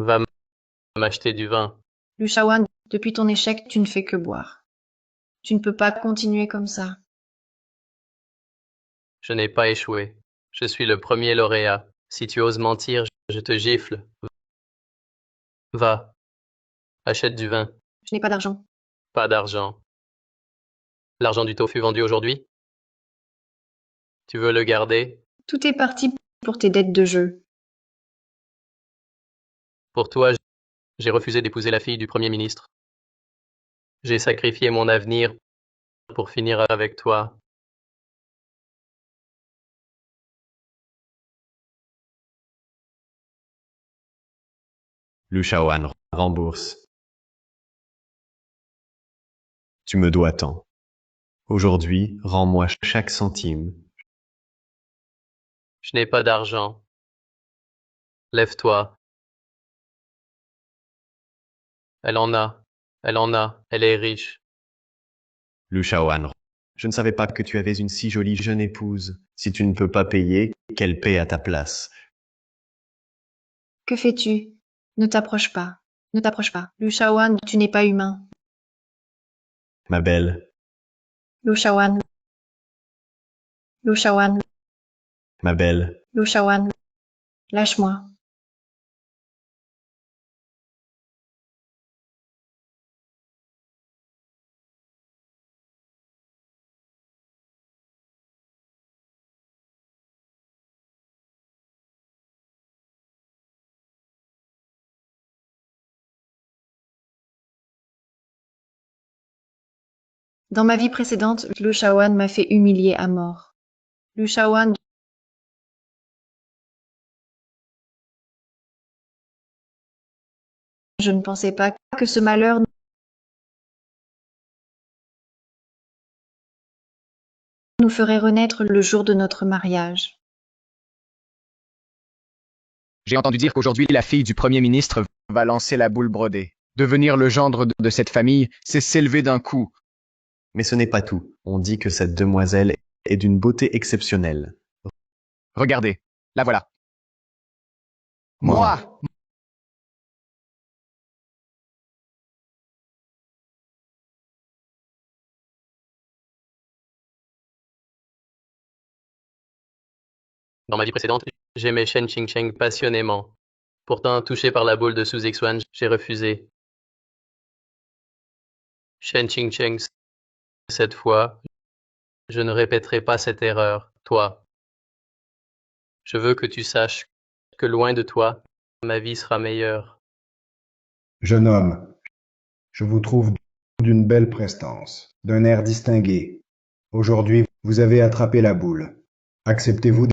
Va m'acheter du vin. Lu Shawan, depuis ton échec, tu ne fais que boire. Tu ne peux pas continuer comme ça. Je n'ai pas échoué. Je suis le premier lauréat. Si tu oses mentir, je te gifle. Va, achète du vin. Je n'ai pas d'argent. Pas d'argent. L'argent du tofu vendu aujourd'hui? Tu veux le garder? Tout est parti pour tes dettes de jeu. Pour toi, j'ai refusé d'épouser la fille du Premier ministre. J'ai sacrifié mon avenir pour finir avec toi. Lu Shaoan rembourse. Tu me dois tant. Aujourd'hui, rends-moi chaque centime. Je n'ai pas d'argent. Lève-toi. Elle en a. Elle en a. Elle est riche. Lu Shaoan. Je ne savais pas que tu avais une si jolie jeune épouse. Si tu ne peux pas payer, qu'elle paie à ta place. Que fais-tu? Ne t'approche pas. Ne t'approche pas. Lu Shawan, tu n'es pas humain. Ma belle, Lu Shawan. Lu Shawan. ma belle. Lu Shawan. Lâche-moi. Dans ma vie précédente, Lu Shawan m'a fait humilier à mort. Lu Shawan, je ne pensais pas que ce malheur nous ferait renaître le jour de notre mariage. J'ai entendu dire qu'aujourd'hui, la fille du Premier ministre va lancer la boule brodée. Devenir le gendre de cette famille, c'est s'élever d'un coup. Mais ce n'est pas tout. On dit que cette demoiselle est d'une beauté exceptionnelle. Regardez, la voilà. Moi, Moi! Dans ma vie précédente, j'aimais Shen Qingcheng passionnément. Pourtant, touché par la boule de Su Zixuan, j'ai refusé. Shen Qingcheng, cette fois, je ne répéterai pas cette erreur. Toi, je veux que tu saches que loin de toi, ma vie sera meilleure. Jeune homme, je vous trouve d'une belle prestance, d'un air distingué. Aujourd'hui, vous avez attrapé la boule. Acceptez-vous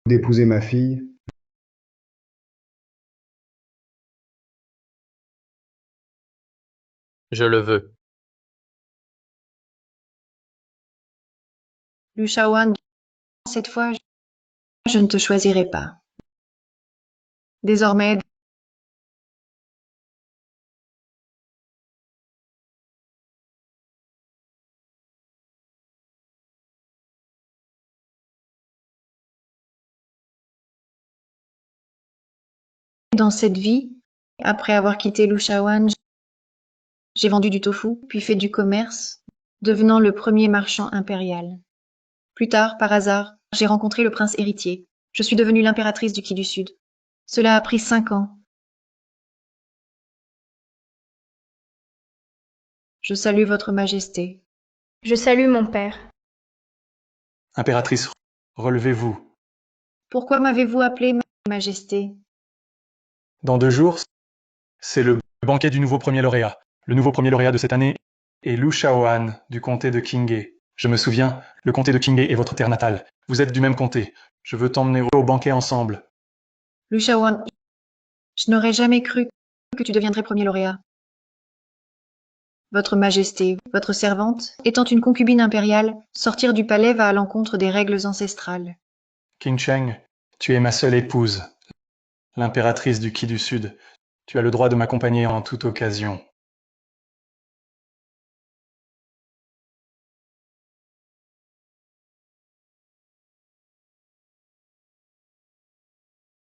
d'épouser ma fille? Je le veux. Lu Shawan, cette fois, je ne te choisirai pas. Désormais, dans cette vie, après avoir quitté Lu Shawan, j'ai vendu du tofu, puis fait du commerce, devenant le premier marchand impérial. Plus tard, par hasard, j'ai rencontré le prince héritier. Je suis devenue l'impératrice du Qi du Sud. Cela a pris 5 ans. Je salue votre majesté. Je salue mon père. Impératrice, relevez-vous. Pourquoi m'avez-vous appelé majesté? Dans 2 jours, c'est le banquet du nouveau premier lauréat. Le nouveau premier lauréat de cette année est Lu Shaoan, du comté de Qinghe. Je me souviens, le comté de Qinghe est votre terre natale. Vous êtes du même comté. Je veux t'emmener au banquet ensemble. Lu Shawan, je n'aurais jamais cru que tu deviendrais premier lauréat. Votre majesté, votre servante, étant une concubine impériale, sortir du palais va à l'encontre des règles ancestrales. Qing Cheng, tu es ma seule épouse, l'impératrice du Qi du Sud. Tu as le droit de m'accompagner en toute occasion.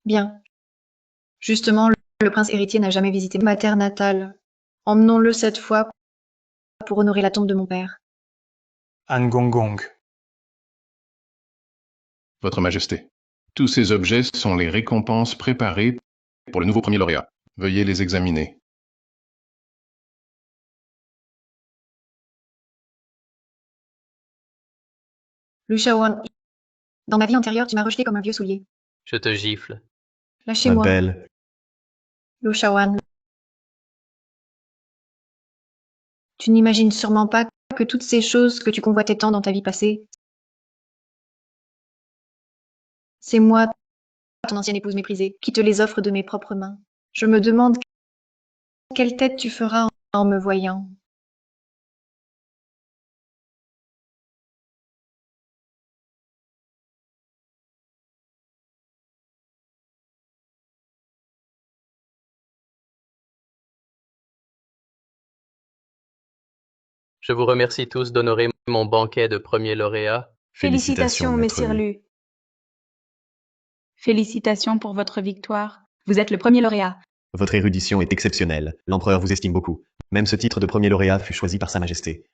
Bien. Justement, le prince héritier n'a jamais visité ma terre natale. Emmenons-le cette fois pour honorer la tombe de mon père. Angongong. Votre Majesté, tous ces objets sont les récompenses préparées pour le nouveau premier lauréat. Veuillez les examiner. Lushawan, dans ma vie antérieure, tu m'as rejeté comme un vieux soulier. Je te gifle. Ma Lâchez-moi, belle, Lushawan. Tu n'imagines sûrement pas que toutes ces choses que tu convoitais tant dans ta vie passée, c'est moi, ton ancienne épouse méprisée, qui te les offre de mes propres mains. Je me demande quelle tête tu feras en me voyant. Je vous remercie tous d'honorer mon banquet de premier lauréat. félicitations, maître messire Lu. Lu. Félicitations pour votre victoire. Vous êtes le premier lauréat. Votre érudition est exceptionnelle. L'empereur vous estime beaucoup. Même ce titre de premier lauréat fut choisi par Sa Majesté.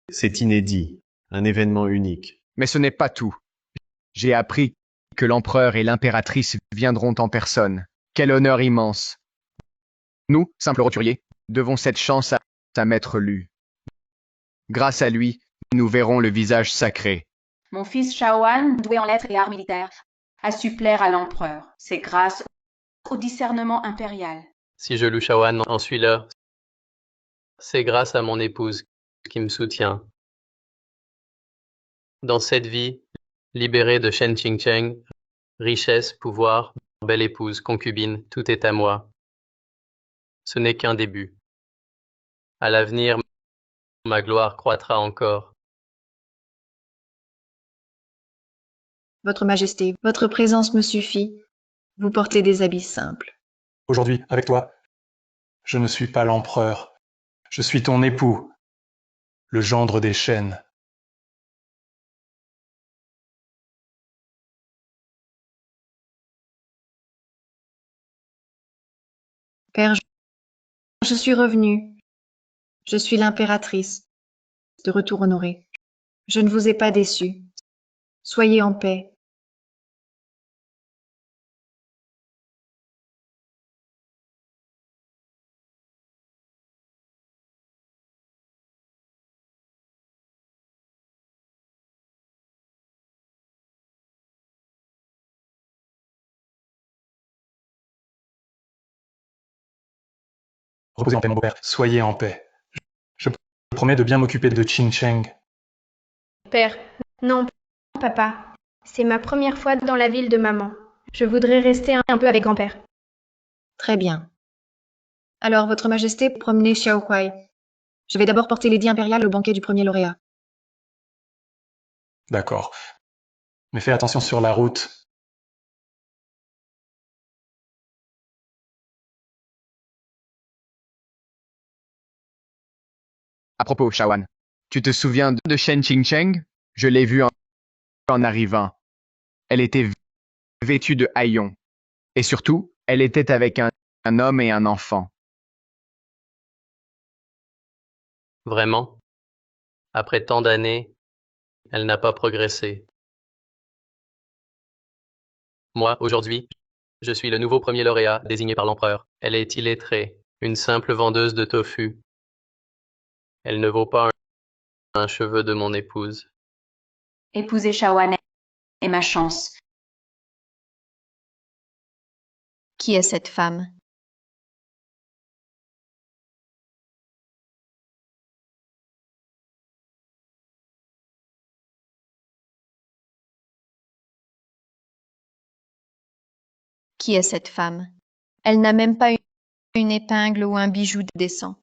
C'est inédit. Un événement unique. Mais ce n'est pas tout. J'ai appris que l'empereur et l'impératrice viendront en personne. Quel honneur immense. Nous, simples roturiers, devons cette chance à maître Lu. Grâce à lui, nous verrons le visage sacré. Mon fils Shaoan, doué en lettres et arts militaires, a su plaire à l'empereur. C'est grâce au discernement impérial. Si je Lushawan en suis là, c'est grâce à mon épouse qui me soutient. Dans cette vie, libérée de Shen Qingcheng, richesse, pouvoir, belle épouse, concubine, tout est à moi. Ce n'est qu'un début. À l'avenir, ma gloire croîtra encore. Votre Majesté, votre présence me suffit. Vous portez des habits simples. Aujourd'hui, avec toi, je ne suis pas l'empereur. Je suis ton époux, le gendre des chênes. Père, je suis revenue. Je suis l'impératrice, de retour honorée. Je ne vous ai pas déçu. Soyez en paix. Reposez en paix, mon beau-père. Soyez en paix. Je promets de bien m'occuper de Qin Cheng. Père, non, papa. C'est ma première fois dans la ville de maman. Je voudrais rester un peu avec grand-père. Très bien. Alors, Votre Majesté, promenez Xiao Huai. Je vais d'abord porter l'édit impérial au banquet du premier lauréat. D'accord. Mais fais attention sur la route. À propos, Shawan, tu te souviens de Shen Qingcheng? Je l'ai vue en arrivant. Elle était vêtue de haillons. Et surtout, elle était avec un homme et un enfant. Vraiment, après tant d'années, elle n'a pas progressé. Moi, aujourd'hui, je suis le nouveau premier lauréat désigné par l'empereur. Elle est illettrée, une simple vendeuse de tofu. Elle ne vaut pas un cheveu de mon épouse. Épouser Shaoan est ma chance. Qui est cette femme? Qui est cette femme? Elle n'a même pas une épingle ou un bijou décent.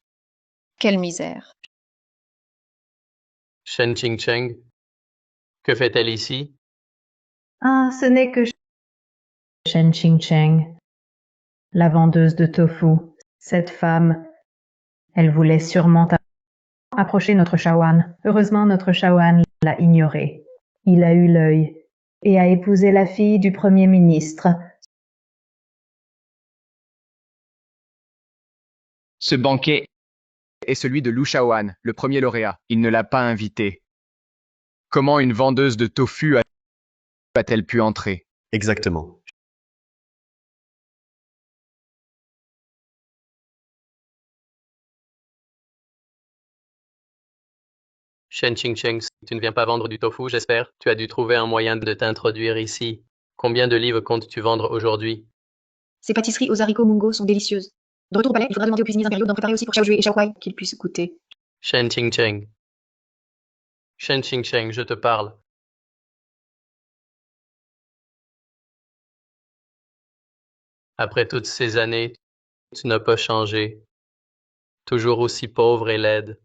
Quelle misère. Shen Qingcheng, que fait-elle ici? Ah, ce n'est que Shen Qingcheng, la vendeuse de tofu. Cette femme, elle voulait sûrement approcher notre Shaoan. Heureusement, notre Shaoan l'a ignoré. Il a eu l'œil et a épousé la fille du premier ministre. Ce banquet est celui de Lu Shaoan, le premier lauréat. Il ne l'a pas invité. Comment une vendeuse de tofu a-t-elle pu entrer? Exactement. Shen Qingcheng, tu ne viens pas vendre du tofu, j'espère? Tu as dû trouver un moyen de t'introduire ici. Combien de livres comptes-tu vendre aujourd'hui? Ces pâtisseries aux haricots mungo sont délicieuses. De retour au palais, il faudra demander aux cuisiniers impériaux d'en préparer aussi pour Xiao Jue et Xiao Kuai, qu'ils puissent goûter. Shen Qingcheng. Shen Qingcheng, je te parle. Après toutes ces années, tu n'as pas changé. Toujours aussi pauvre et laide.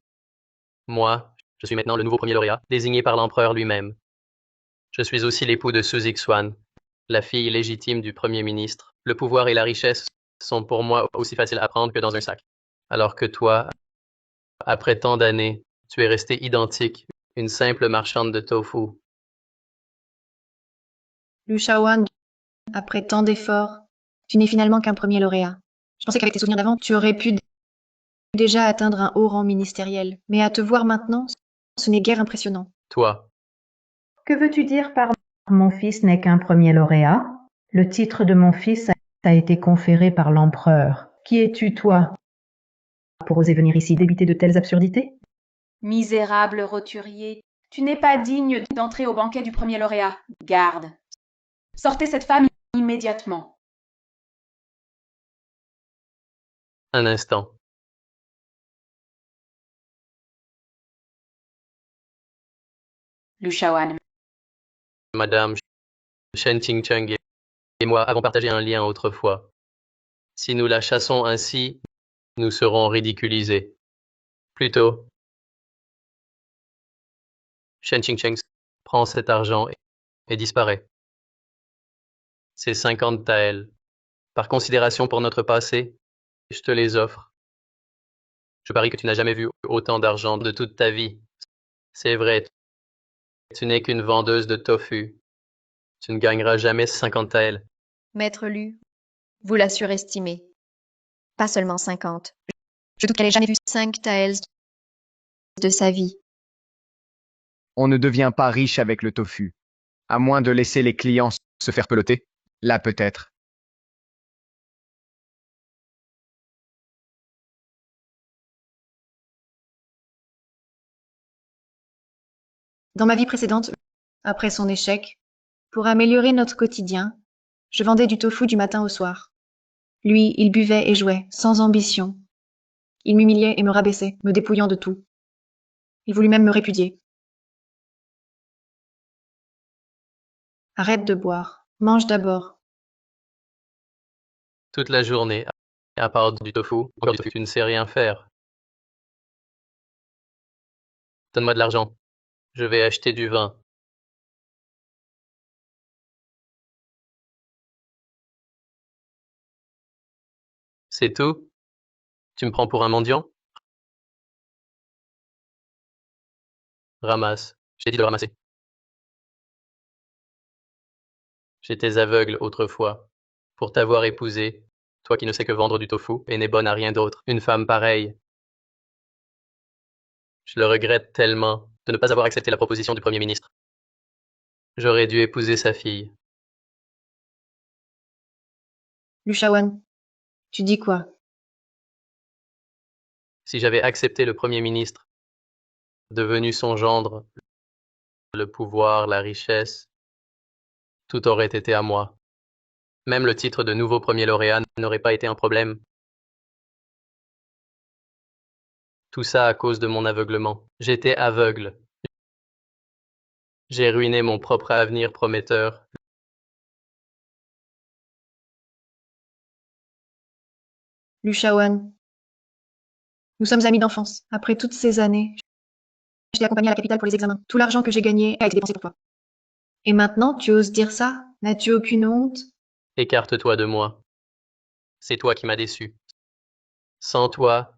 Moi, je suis maintenant le nouveau premier lauréat, désigné par l'empereur lui-même. Je suis aussi l'époux de Suzy Xuan, la fille légitime du premier ministre. Le pouvoir et la richesse sont pour moi aussi faciles à prendre que dans un sac. Alors que toi, après tant d'années, tu es restée identique, une simple marchande de tofu. Lu Shaoan, après tant d'efforts, tu n'es finalement qu'un premier lauréat. Je pensais qu'avec tes souvenirs d'avant, tu aurais pu déjà atteindre un haut rang ministériel. Mais à te voir maintenant, ce n'est guère impressionnant. Toi, Que veux-tu dire par mon fils n'est qu'un premier lauréat? Le titre de mon fils a été conféré par l'empereur. Qui es-tu, toi, pour oser venir ici débiter de telles absurdités? Misérable roturier, tu n'es pas digne d'entrer au banquet du premier lauréat. Garde. Sortez cette femme immédiatement. un instant. Lu Shaoan. Madame Shen Qingcheng et moi avons partagé un lien autrefois. Si nous la chassons ainsi, nous serons ridiculisés. Plutôt, Shen Qingcheng prend cet argent et disparaît. C'est 50 taels. Par considération pour notre passé, je te les offre. Je parie que tu n'as jamais vu autant d'argent de toute ta vie. C'est vrai, tu n'es qu'une vendeuse de tofu. Tu ne gagneras jamais 50 taels. Maître Lu, vous la surestimez. Pas seulement 50. Je doute qu'elle ait jamais vu 5 taels de sa vie. On ne devient pas riche avec le tofu. À moins de laisser les clients se faire peloter. Là peut-être. Dans ma vie précédente, après son échec, pour améliorer notre quotidien, je vendais du tofu du matin au soir. Lui, il buvait et jouait, sans ambition. Il m'humiliait et me rabaissait, me dépouillant de tout. Il voulut même me répudier. Arrête de boire. Mange d'abord. Toute la journée, à part du tofu, encore du tofu, tu ne sais rien faire. Donne-moi de l'argent. Je vais acheter du vin. C'est tout? Tu me prends pour un mendiant? Ramasse. J'ai dit de le ramasser. J'étais aveugle autrefois. Pour t'avoir épousé, toi qui ne sais que vendre du tofu et n'es bonne à rien d'autre, une femme pareille. Je le regrette tellement de ne pas avoir accepté la proposition du Premier ministre. J'aurais dû épouser sa fille. Lu Shaoan, tu dis quoi? Si j'avais accepté le Premier ministre, devenu son gendre, le pouvoir, la richesse, tout aurait été à moi. Même le titre de nouveau premier lauréat n'aurait pas été un problème. Tout ça à cause de mon aveuglement. J'étais aveugle. J'ai ruiné mon propre avenir prometteur. Lu Shaoan, nous sommes amis d'enfance. Après toutes ces années, je t'ai accompagné à la capitale pour les examens. Tout l'argent que j'ai gagné a été dépensé pour toi. Et maintenant, tu oses dire ça? N'as-tu aucune honte? Écarte-toi de moi. C'est toi qui m'as déçu. Sans toi,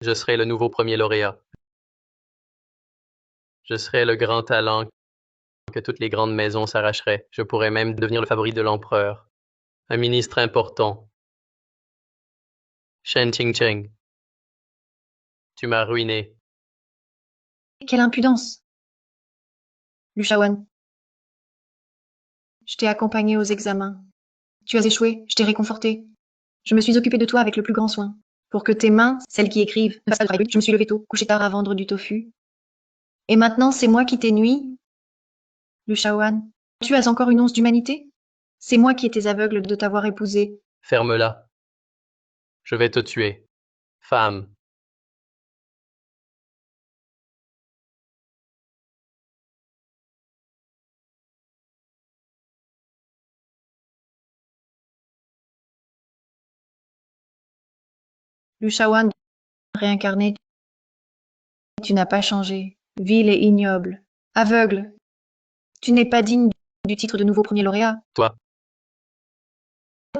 je serais le nouveau premier lauréat. Je serais le grand talent que toutes les grandes maisons s'arracheraient. Je pourrais même devenir le favori de l'empereur. Un ministre important. Shen Qingcheng, tu m'as ruiné. Quelle impudence! Lu Shaoan, je t'ai accompagné aux examens. Tu as échoué, je t'ai réconforté. Je me suis occupée de toi avec le plus grand soin. Pour que tes mains, celles qui écrivent, ne fassent pas de travail. Je me suis levée tôt, couché tard à vendre du tofu. Et maintenant, c'est moi qui t'ai nui? Lu Shaoan, tu as encore une once d'humanité? C'est moi qui étais aveugle de t'avoir épousé. Ferme-la. Je vais te tuer. Femme. Lu Shaoan, réincarné, tu n'as pas changé. Vil et ignoble. Aveugle. Tu n'es pas digne du titre de nouveau premier lauréat. Toi.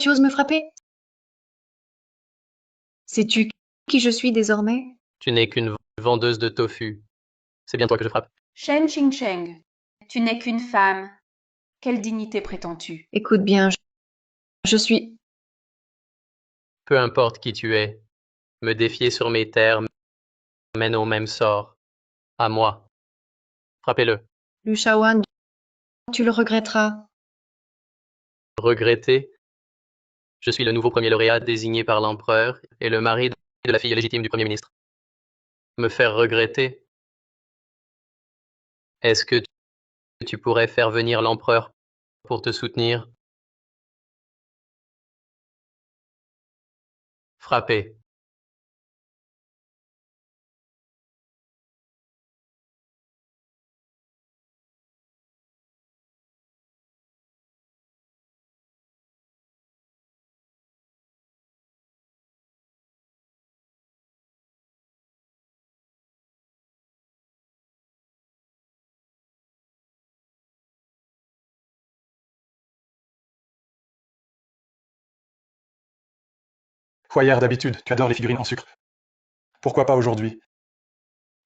Tu oses me frapper? Sais-tu qui je suis désormais? Tu n'es qu'une vendeuse de tofu. C'est bien toi que je frappe. Shen Qingcheng, tu n'es qu'une femme. Quelle dignité prétends-tu? Écoute bien, je suis... Peu importe qui tu es, me défier sur mes terres mène au même sort. À moi. Frappez-le. Lu Shaoan, tu le regretteras. Regretter. Je suis le nouveau premier lauréat désigné par l'empereur et le mari de la fille légitime du Premier ministre. Me faire regretter. Est-ce que tu pourrais faire venir l'empereur pour te soutenir? Frapper. Foyer d'habitude, tu adores les figurines en sucre. Pourquoi pas aujourd'hui?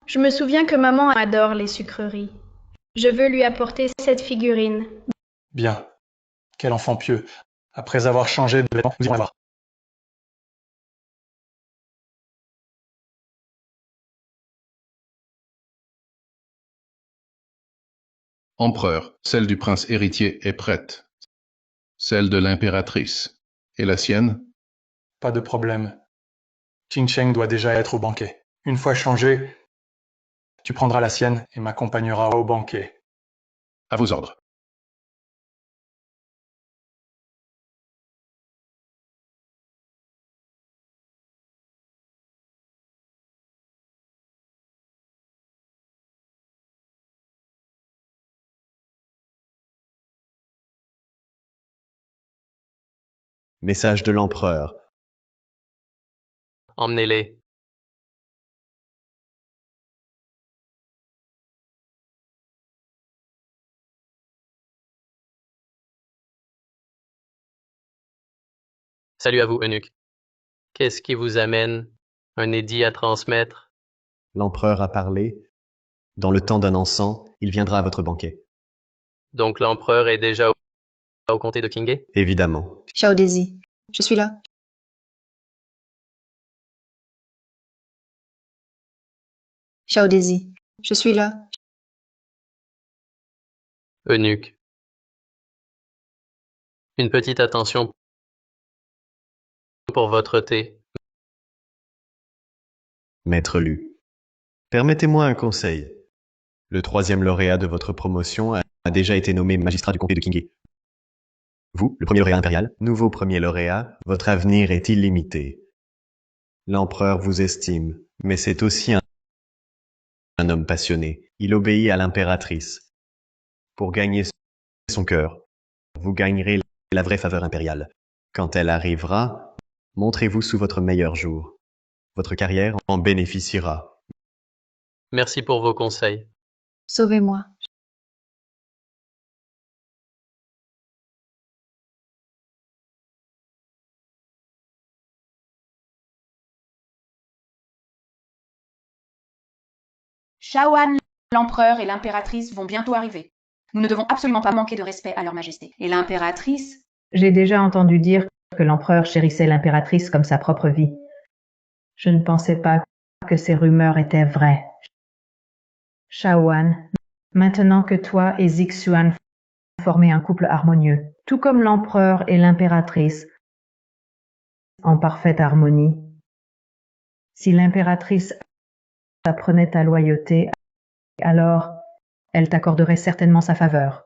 Je me souviens que maman adore les sucreries. Je veux lui apporter cette figurine. Bien. Quel enfant pieux. Après avoir changé de vêtements, nous irons la voir. Empereur, celle du prince héritier est prête. Celle de l'impératrice. Et la sienne? Pas de problème. Qingcheng doit déjà être au banquet. Une fois changé, tu prendras la sienne et m'accompagneras au banquet. À vos ordres. Message de l'empereur. Emmenez-les. Salut à vous, eunuque. Qu'est-ce qui vous amène? Un édit à transmettre? L'empereur a parlé. Dans le temps d'un encens, il viendra à votre banquet. Donc l'empereur est déjà au comté de Qingge? Évidemment. Xiao Daisy, je suis là. Xiao Daisy, je suis là. Eunuque. Une petite attention pour votre thé. Maître Lu. Permettez-moi un conseil. Le 3e lauréat de votre promotion a déjà été nommé magistrat du comté de Qingge. Vous, le premier lauréat impérial, nouveau premier lauréat, votre avenir est illimité. L'empereur vous estime, mais c'est aussi un homme passionné. Il obéit à l'impératrice. Pour gagner son cœur, vous gagnerez la vraie faveur impériale. Quand elle arrivera, montrez-vous sous votre meilleur jour. Votre carrière en bénéficiera. Merci pour vos conseils. Sauvez-moi. Shaoan, l'empereur et l'impératrice vont bientôt arriver. Nous ne devons absolument pas manquer de respect à leur majesté. Et l'impératrice? J'ai déjà entendu dire que l'empereur chérissait l'impératrice comme sa propre vie. Je ne pensais pas que ces rumeurs étaient vraies. Shaoan, maintenant que toi et Zixuan formaient un couple harmonieux, tout comme l'empereur et l'impératrice, en parfaite harmonie, si l'impératrice apprenait ta loyauté, alors elle t'accorderait certainement sa faveur.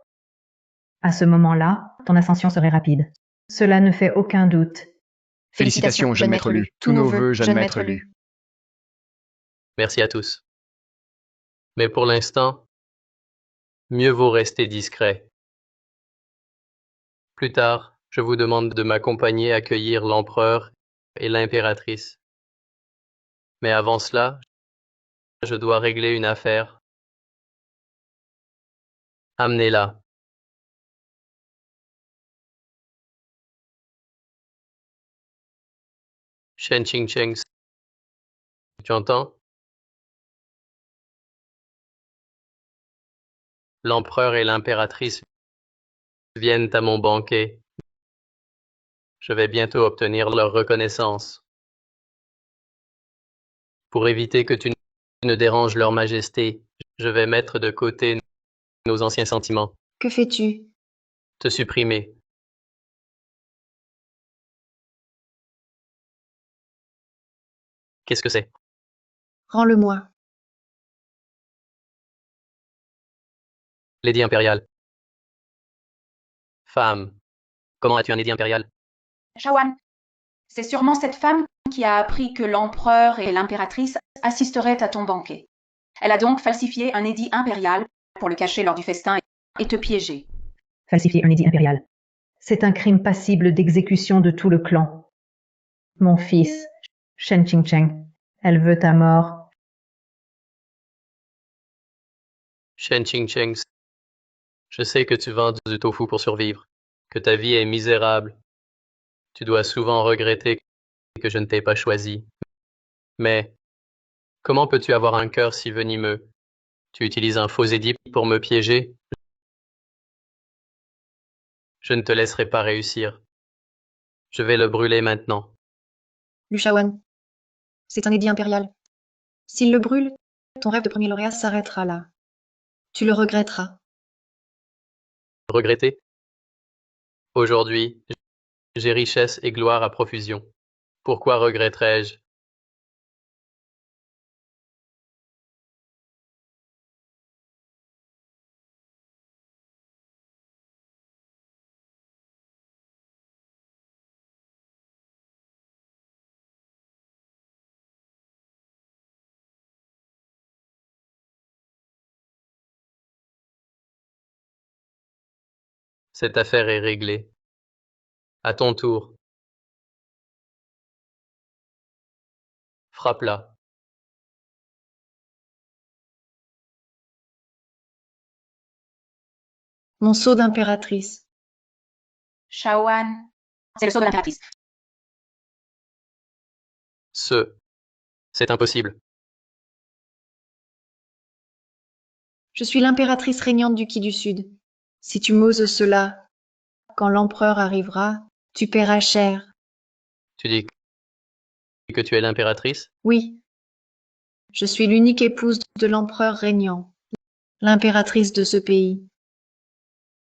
À ce moment-là, ton ascension serait rapide. Cela ne fait aucun doute. Félicitations, jeune maître Lu. Tous nos vœux, jeune maître Lu. Merci à tous. Mais pour l'instant, mieux vaut rester discret. Plus tard, je vous demande de m'accompagner accueillir l'empereur et l'impératrice. Mais avant cela, je dois régler une affaire. Amenez-la. Shen Qingcheng, tu entends? L'empereur et l'impératrice viennent à mon banquet. Je vais bientôt obtenir leur reconnaissance. Pour éviter que tu ne déranges leur majesté, je vais mettre de côté nos anciens sentiments. Que fais-tu? Te supprimer. Qu'est-ce que c'est? Rends-le-moi. L'édit impérial. Femme. Comment as-tu un édit impérial? Shaoan, c'est sûrement cette femme qui a appris que l'empereur et l'impératrice assisteraient à ton banquet. Elle a donc falsifié un édit impérial pour le cacher lors du festin et te piéger. Falsifier un édit impérial. C'est un crime passible d'exécution de tout le clan. Mon fils, Shen Qingcheng, elle veut ta mort. Shen Qingcheng, je sais que tu vends du tofu pour survivre, que ta vie est misérable. Tu dois souvent regretter que je ne t'ai pas choisi. Mais comment peux-tu avoir un cœur si venimeux? Tu utilises un faux édit pour me piéger? Je ne te laisserai pas réussir. Je vais le brûler maintenant. Lu Shaoan, c'est un édit impérial. S'il le brûle, ton rêve de premier lauréat s'arrêtera là. Tu le regretteras. Regretter? Aujourd'hui, j'ai richesse et gloire à profusion. Pourquoi regretterais-je? Cette affaire est réglée. À ton tour. Frappe-la. Mon sceau d'impératrice. Shaoan, c'est le sceau de l'impératrice. C'est impossible. Je suis l'impératrice régnante du Qi du Sud. Si tu m'oses cela, quand l'empereur arrivera, tu paieras cher. Tu dis que tu es l'impératrice? Oui. Je suis l'unique épouse de l'empereur régnant, l'impératrice de ce pays.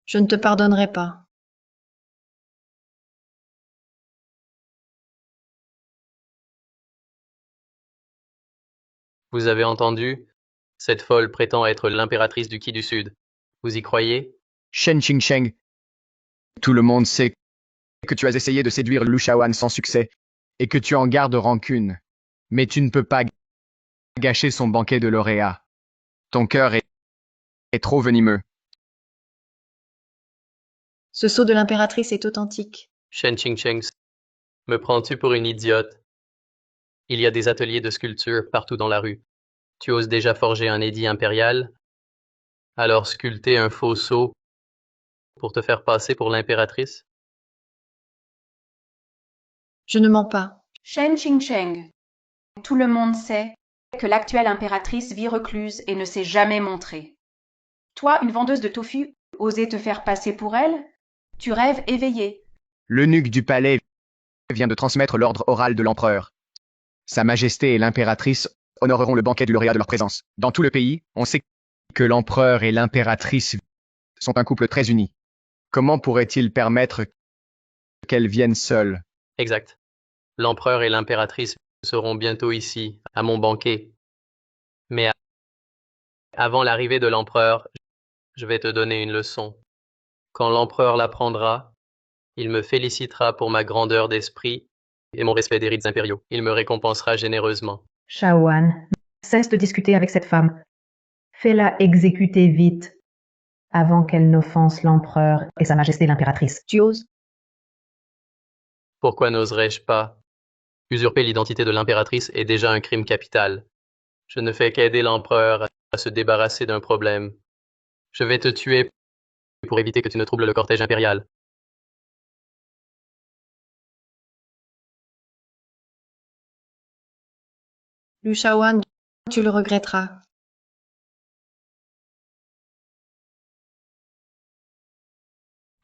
Je ne te pardonnerai pas. Vous avez entendu? Cette folle prétend être l'impératrice du Qi du Sud. Vous y croyez? Shen Qingcheng, tout le monde sait que tu as essayé de séduire Lu Shaoan sans succès et que tu en gardes rancune. Mais tu ne peux pas gâcher son banquet de lauréat. Ton cœur est trop venimeux. Ce sceau de l'impératrice est authentique. Shen Qingcheng, me prends-tu pour une idiote? Il y a des ateliers de sculpture partout dans la rue. Tu oses déjà forger un édit impérial? Alors sculpter un faux sceau pour te faire passer pour l'impératrice? Je ne mens pas. Shen Qingcheng, tout le monde sait que l'actuelle impératrice vit recluse et ne s'est jamais montrée. Toi, une vendeuse de tofu, oser te faire passer pour elle? Tu rêves éveillé. L'eunuque du palais vient de transmettre l'ordre oral de l'empereur. Sa Majesté et l'impératrice honoreront le banquet du lauréat de leur présence. Dans tout le pays, on sait que l'empereur et l'impératrice sont un couple très uni. Comment pourrait-il permettre qu'elles viennent seules? Exact. L'empereur et l'impératrice seront bientôt ici, à mon banquet. Mais avant l'arrivée de l'empereur, je vais te donner une leçon. Quand l'empereur l'apprendra, il me félicitera pour ma grandeur d'esprit et mon respect des rites impériaux. Il me récompensera généreusement. Shawan, cesse de discuter avec cette femme. Fais-la exécuter vite, avant qu'elle n'offense l'empereur et sa majesté l'impératrice. Tu oses? Pourquoi n'oserais-je pas? Usurper l'identité de l'impératrice est déjà un crime capital. Je ne fais qu'aider l'empereur à se débarrasser d'un problème. Je vais te tuer pour éviter que tu ne troubles le cortège impérial. Lu Shaoan, tu le regretteras.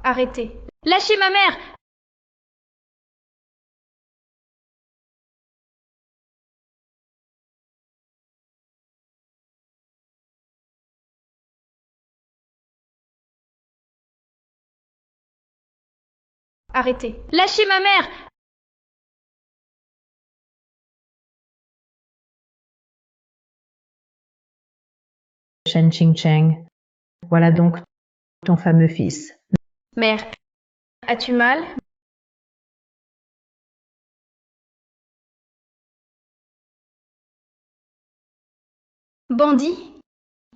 Arrêtez. Lâchez ma mère! Arrêtez. Lâchez ma mère! Shen Qingcheng, voilà donc ton fameux fils. Mère, as-tu mal? Bandit,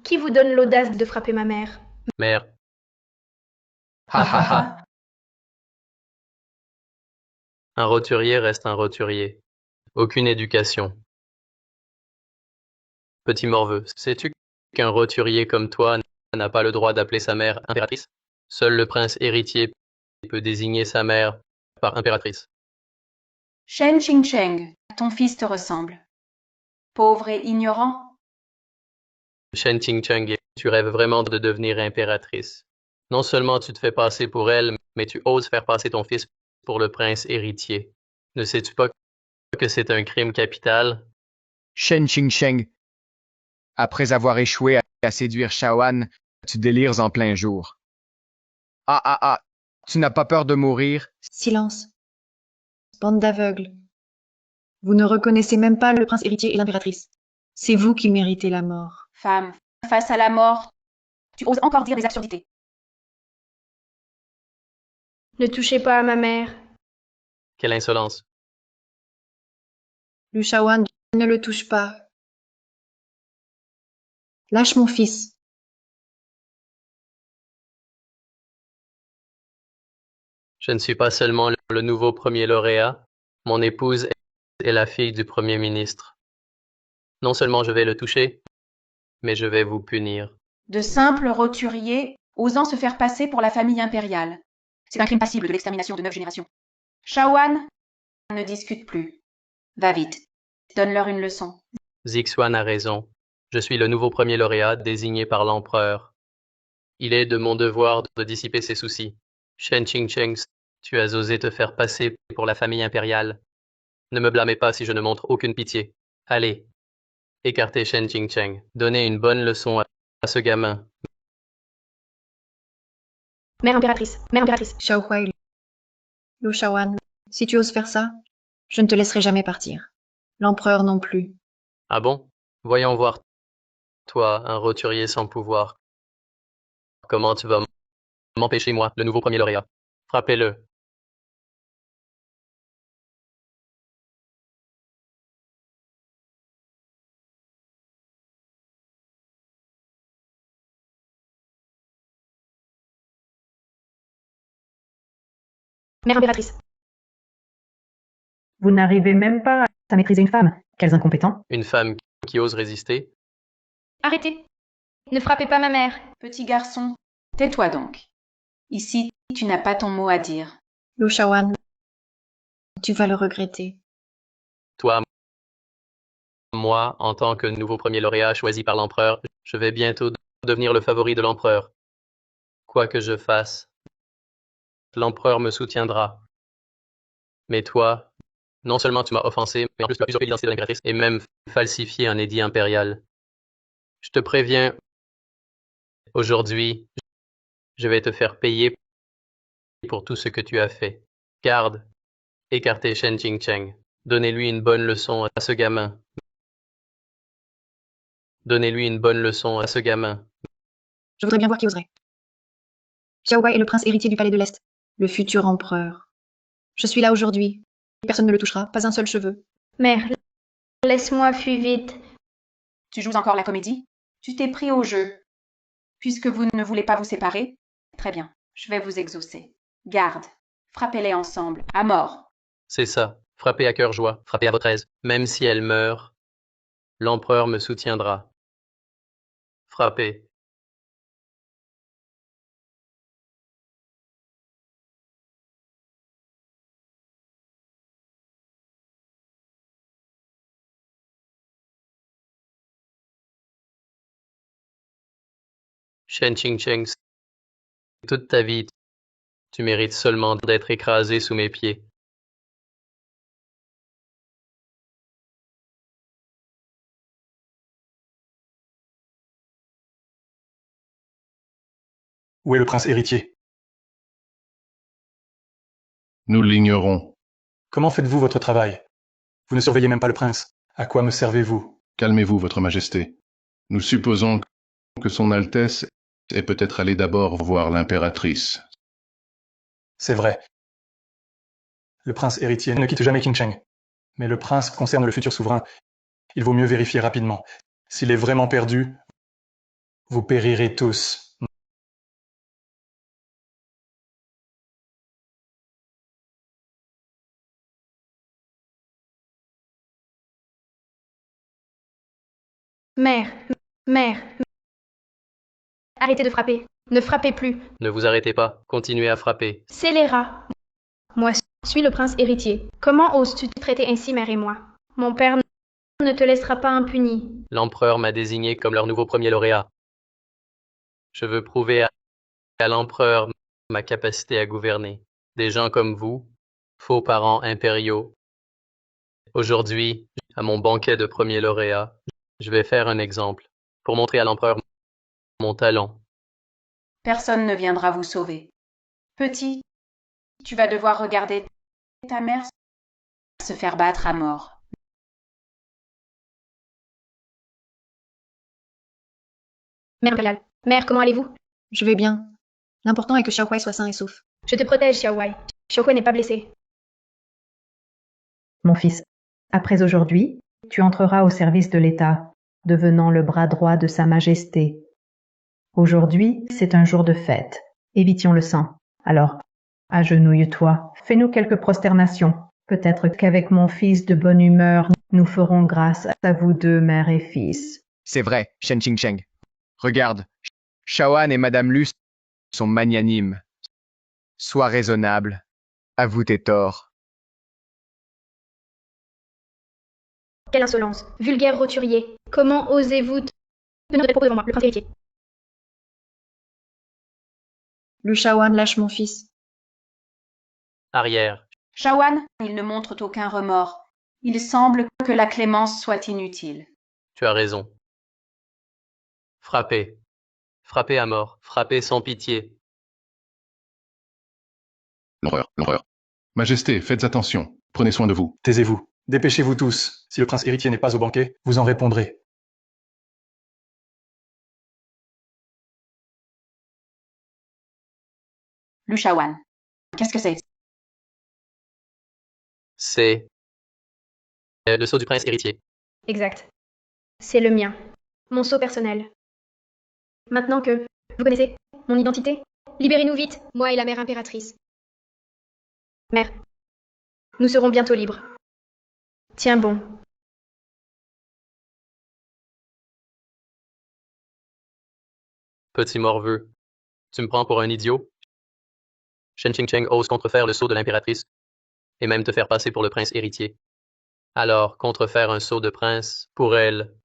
qui vous donne l'audace de frapper ma mère? Mère, Ha ha ha. un roturier reste un roturier. Aucune éducation. Petit morveux, sais-tu qu'un roturier comme toi n'a pas le droit d'appeler sa mère impératrice? Seul le prince héritier peut désigner sa mère par impératrice. Shen Qingcheng, ton fils te ressemble. Pauvre et ignorant, Shen Qingcheng, tu rêves vraiment de devenir impératrice. Non seulement tu te fais passer pour elle, mais tu oses faire passer ton fils pour le prince héritier. Ne sais-tu pas que c'est un crime capital? Shen Qingcheng, après avoir échoué à séduire Shaoan, tu délires en plein jour. Ah ah ah, tu n'as pas peur de mourir? Silence. Bande d'aveugles. Vous ne reconnaissez même pas le prince héritier et l'impératrice. C'est vous qui méritez la mort. femme, face à la mort, tu oses encore dire des absurdités. Ne touchez pas à ma mère. Quelle insolence! Lu Shaoan, ne le touche pas. Lâche mon fils. Je ne suis pas seulement le nouveau premier lauréat, mon épouse est la fille du premier ministre. Non seulement je vais le toucher, mais je vais vous punir. De simples roturiers osant se faire passer pour la famille impériale. C'est un crime passible de l'extermination de 9 générations. Shaoan, ne discute plus. Va vite, donne-leur une leçon. Zixuan a raison. Je suis le nouveau premier lauréat désigné par l'empereur. Il est de mon devoir de dissiper ses soucis. Shen Qingcheng, tu as osé te faire passer pour la famille impériale. Ne me blâmez pas si je ne montre aucune pitié. Allez, écartez Shen Qingcheng. Donnez une bonne leçon à ce gamin. Mère impératrice, mère impératrice. Xiao Huai. Lu Shaoan, si tu oses faire ça, je ne te laisserai jamais partir. L'empereur non plus. Ah bon? Voyons voir. Toi, un roturier sans pouvoir. Comment tu vas m'empêcher, moi, le nouveau premier lauréat? Frappez-le. Mère impératrice. Vous n'arrivez même pas à maîtriser une femme. Quels incompétents. Une femme qui ose résister? Arrêtez. Ne frappez pas ma mère. Petit garçon, tais-toi donc. Ici, tu n'as pas ton mot à dire. Lu Shaoan, tu vas le regretter. Toi, moi, en tant que nouveau premier lauréat choisi par l'empereur, je vais bientôt devenir le favori de l'empereur. Quoi que je fasse, l'empereur me soutiendra. Mais toi, Non seulement tu m'as offensé, mais en plus tu as usurpé l'identité de l'impératrice et même falsifié un édit impérial. Je te préviens, aujourd'hui, je vais te faire payer pour tout ce que tu as fait. Garde, écartez Shen Qingcheng. Donnez-lui une bonne leçon à ce gamin. Donnez-lui une bonne leçon à ce gamin. Je voudrais bien voir qui oserait. Xiao Wei est le prince héritier du palais de l'Est, le futur empereur. Je suis là aujourd'hui. Personne ne le touchera, pas un seul cheveu. Mère, laisse-moi fuir vite. Tu joues encore la comédie? Tu t'es pris au jeu. Puisque vous ne voulez pas vous séparer, très bien, je vais vous exaucer. Garde, frappez-les ensemble, à mort. C'est ça. Frappez à cœur joie, frappez à votre aise. Même si elle meurt, l'empereur me soutiendra. Frappez. Shen Qingcheng, toute ta vie, tu mérites seulement d'être écrasé sous mes pieds. Où est le prince héritier? Nous l'ignorons. Comment faites-vous votre travail? Vous ne surveillez même pas le prince. À quoi me servez-vous? Calmez-vous, Votre Majesté. Nous supposons que Son Altesse est peut-être allée d'abord voir l'impératrice. C'est vrai. Le prince héritier ne quitte jamais Qingcheng. Mais le prince concerne le futur souverain. Il vaut mieux vérifier rapidement. S'il est vraiment perdu, vous périrez tous. Mère, mère, arrêtez de frapper. Ne frappez plus. Ne vous arrêtez pas, continuez à frapper. Scélérat. Moi suis le prince héritier. Comment oses-tu traiter ainsi mère et moi? Mon père ne te laissera pas impuni. L'empereur m'a désigné comme leur nouveau premier lauréat. Je veux prouver à l'empereur ma capacité à gouverner. Des gens comme vous, faux parents impériaux. Aujourd'hui, à mon banquet de premier lauréat, je vais faire un exemple pour montrer à l'empereur mon talent. Personne ne viendra vous sauver. Petit, tu vas devoir regarder ta mère se faire battre à mort. Mère impériale. Mère, comment allez-vous? Je vais bien. L'important est que Xiao Wei soit sain et sauf. Je te protège, Xiao Wei. Xiao Wei n'est pas blessé. Mon fils, après aujourd'hui, tu entreras au service de l'État, devenant le bras droit de Sa Majesté. Aujourd'hui, c'est un jour de fête. Évitions le sang. Alors, agenouille-toi, fais-nous quelques prosternations. Peut-être qu'avec mon fils de bonne humeur, nous ferons grâce à vous deux, mère et fils. C'est vrai, Shen Qingcheng. Regarde, Shaoan et Madame Lu sont magnanimes. Sois raisonnable. Avoue tes torts. Quelle insolence. Vulgaire roturier. Comment osez-vous tenir des propos devant moi, le prince héritier? Le Shaoan lâche mon fils. Arrière. Shaoan, ils ne montrent aucun remords. Il semble que la clémence soit inutile. Tu as raison. Frappez. Frappez à mort. Frappez sans pitié. L'horreur, l'horreur. Majesté, faites attention. Prenez soin de vous. Taisez-vous. Dépêchez-vous tous. Si le prince héritier n'est pas au banquet, vous en répondrez. Lu Shaoan, qu'est-ce que c'est? C'est le sceau du prince héritier. Exact. C'est le mien. Mon sceau personnel. Maintenant que vous connaissez mon identité, libérez-nous vite, moi et la mère impératrice. Mère, nous serons bientôt libres. Tiens bon. Petit morveux. Tu me prends pour un idiot? Shen Qingcheng ose contrefaire le sceau de l'impératrice et même te faire passer pour le prince héritier. Alors, contrefaire un sceau de prince, pour elle,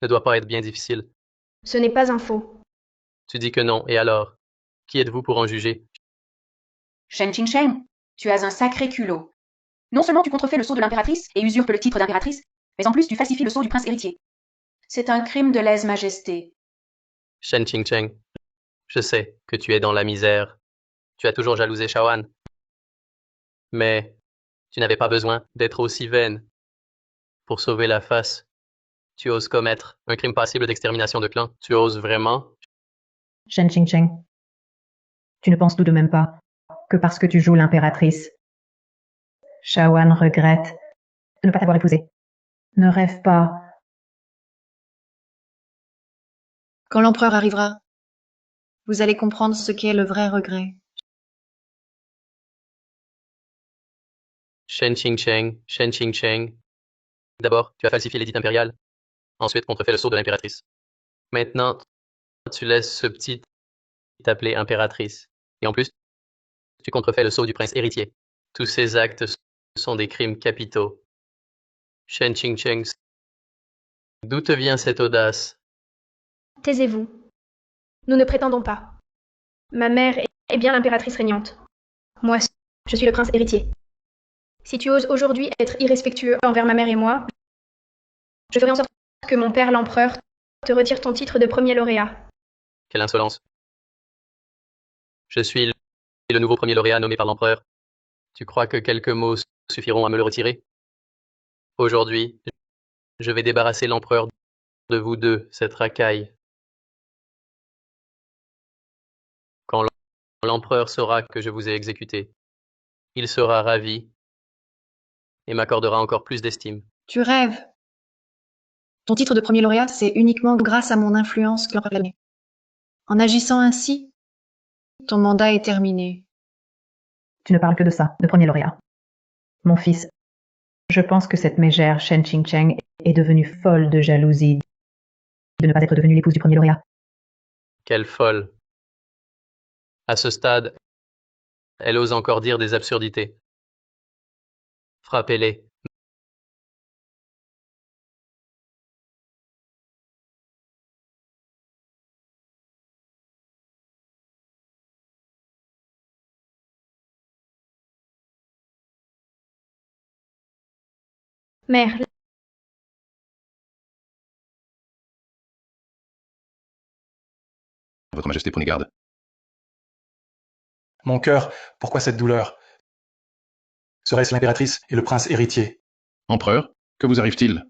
ne doit pas être bien difficile. Ce n'est pas un faux. Tu dis que non, et alors? Qui êtes-vous pour en juger? Shen Qingcheng, tu as un sacré culot. Non seulement tu contrefais le sceau de l'impératrice et usurpes le titre d'impératrice, mais en plus tu falsifies le sceau du prince héritier. C'est un crime de lèse-majesté. Shen Qingcheng, je sais que tu es dans la misère. Tu as toujours jalousé Shaoan. Mais tu n'avais pas besoin d'être aussi vaine. Pour sauver la face, tu oses commettre un crime passible d'extermination de clan. Tu oses vraiment? Shen Qingcheng, tu ne penses tout de même pas que parce que tu joues l'impératrice, Shaoan regrette de ne pas t'avoir épousé. Ne rêve pas. Quand l'empereur arrivera, vous allez comprendre ce qu'est le vrai regret. Shen Qingcheng. D'abord, tu as falsifié l'édit impérial. Ensuite, contrefait le sceau de l'impératrice. Maintenant, tu laisses ce petit t'appeler impératrice. Et en plus, tu contrefais le sceau du prince héritier. Tous ces actes sont des crimes capitaux. Shen Qingcheng, d'où te vient cette audace? Taisez-vous. Nous ne prétendons pas. Ma mère est bien l'impératrice régnante. Moi, je suis le prince héritier. Si tu oses aujourd'hui être irrespectueux envers ma mère et moi, je ferai en sorte que mon père l'empereur te retire ton titre de premier lauréat. Quelle insolence. Je suis le nouveau premier lauréat nommé par l'empereur. Tu crois que quelques mots suffiront à me le retirer? Aujourd'hui, je vais débarrasser l'empereur de vous deux, cette racaille. Quand l'empereur saura que je vous ai exécuté, il sera ravi et m'accordera encore plus d'estime. Tu rêves. Ton titre de premier lauréat, c'est uniquement grâce à mon influence que l'empereur l'a donné. En agissant ainsi, ton mandat est terminé. Tu ne parles que de ça, de premier lauréat. Mon fils, je pense que cette mégère Shen Qingcheng est devenue folle de jalousie de ne pas être devenue l'épouse du premier lauréat. Quelle folle. À ce stade, elle ose encore dire des absurdités. Frappez-les. Mère, Votre Majesté, prenez garde. Mon cœur, pourquoi cette douleur? Serait-ce l'impératrice et le prince héritier? Empereur, que vous arrive-t-il?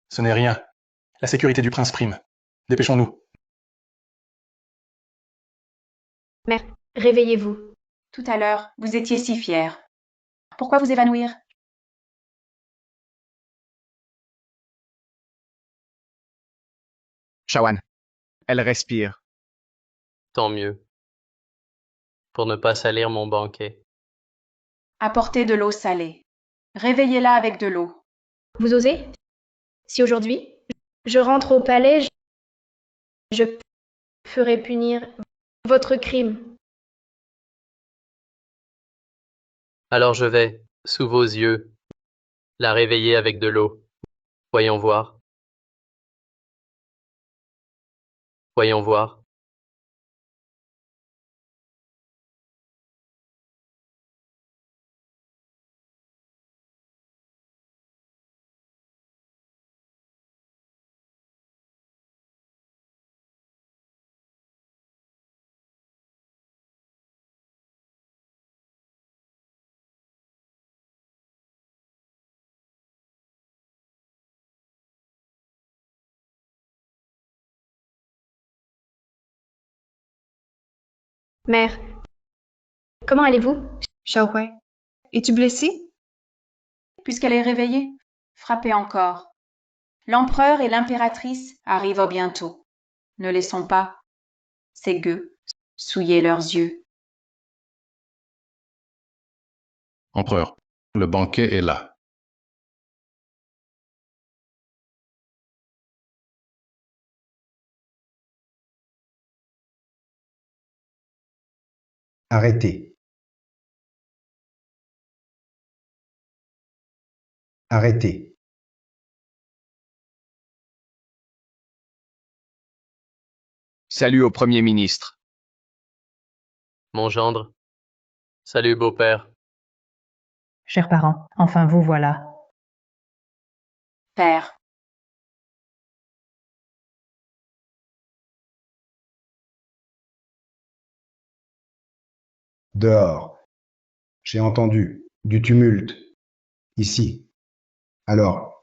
Ce n'est rien. La sécurité du prince prime. Dépêchons-nous. mère, réveillez-vous. Tout à l'heure, vous étiez si fier. Pourquoi vous évanouir? Shaoan, elle respire. Tant mieux. Pour ne pas salir mon banquet. Apportez de l'eau salée. Réveillez-la avec de l'eau. Vous osez? Si aujourd'hui, je rentre au palais, je ferai punir votre crime. Alors je vais, sous vos yeux, la réveiller avec de l'eau. Voyons voir. Voyons voir. Mère, comment allez-vous? Xiaohui, es-tu blessé? Puisqu'elle est réveillée, frappez encore. L'empereur et l'impératrice arrivent bientôt. Ne laissons pas ces gueux souiller leurs yeux. Empereur, le banquet est là. Arrêtez. Arrêtez. Salut au Premier ministre. Mon gendre. Salut, beau-père. Chers parents, enfin vous voilà. Père, Dehors. J'ai entendu du tumulte. Ici. Alors,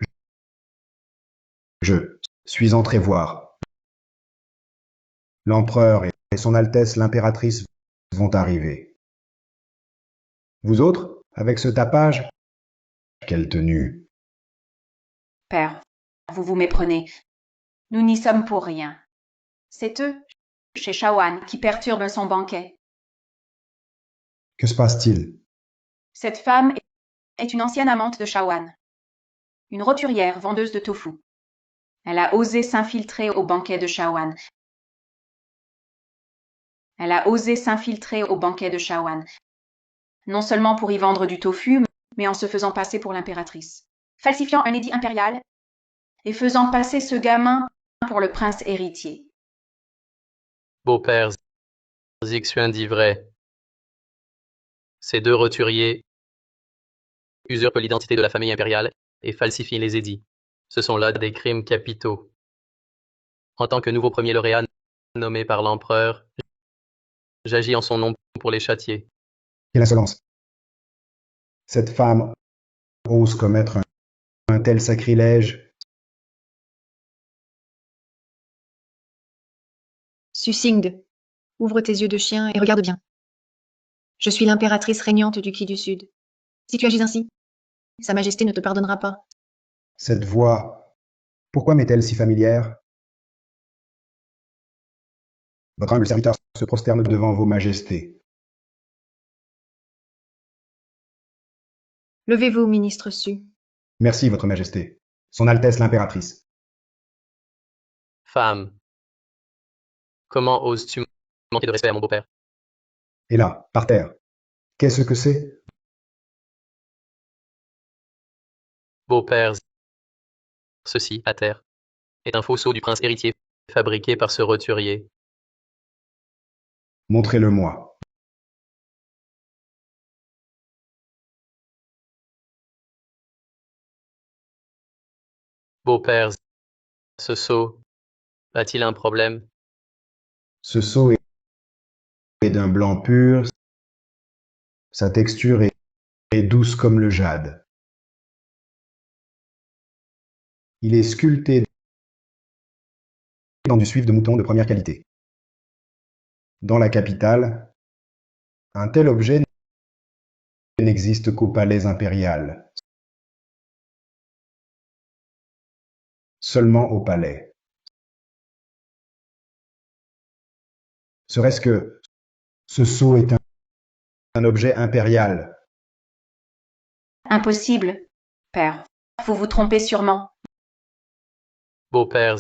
je suis entré voir. L'empereur et son Altesse l'impératrice vont arriver. Vous autres, avec ce tapage? Quelle tenue! père, vous vous méprenez. Nous n'y sommes pour rien. C'est eux, chez Shawan, qui perturbent son banquet. Que se passe-t-il? Cette femme est une ancienne amante de Shawan, une roturière vendeuse de tofu. Elle a osé s'infiltrer au banquet de Shawan. Elle a osé s'infiltrer au banquet de Shawan, non seulement pour y vendre du tofu, mais en se faisant passer pour l'impératrice, falsifiant un édit impérial et faisant passer ce gamin pour le prince héritier. Beau-père, Zixuan dit vrai. Ces deux roturiers usurpent l'identité de la famille impériale et falsifient les édits. Ce sont là des crimes capitaux. En tant que nouveau premier lauréat nommé par l'empereur, j'agis en son nom pour les châtier. Quelle insolence! Cette femme ose commettre un tel sacrilège. Succinct, ouvre tes yeux de chien et regarde bien. Je suis l'impératrice régnante du Qi du Sud. Si tu agis ainsi, Sa Majesté ne te pardonnera pas. Cette voix, pourquoi m'est-elle si familière? Votre humble serviteur se prosterne devant vos majestés. Levez-vous, ministre Su. Merci, votre majesté. Son Altesse l'impératrice. Femme, comment oses-tu manquer de respect à mon beau-père? Et là, par terre, qu'est-ce que c'est? Beau-père, ceci, à terre, est un fausceau du prince héritier fabriqué par ce roturier. Montrez-le-moi. Beau-père, ce sceau a-t-il un problème? Ce sceau est d'un blanc pur, sa texture est douce comme le jade. Il est sculpté dans du suif de mouton de première qualité. Dans la capitale, un tel objet n'existe qu'au palais impérial. Seulement au palais. Serait-ce que ce sceau est un objet impérial? Impossible, père. Vous vous trompez sûrement. Beau-père,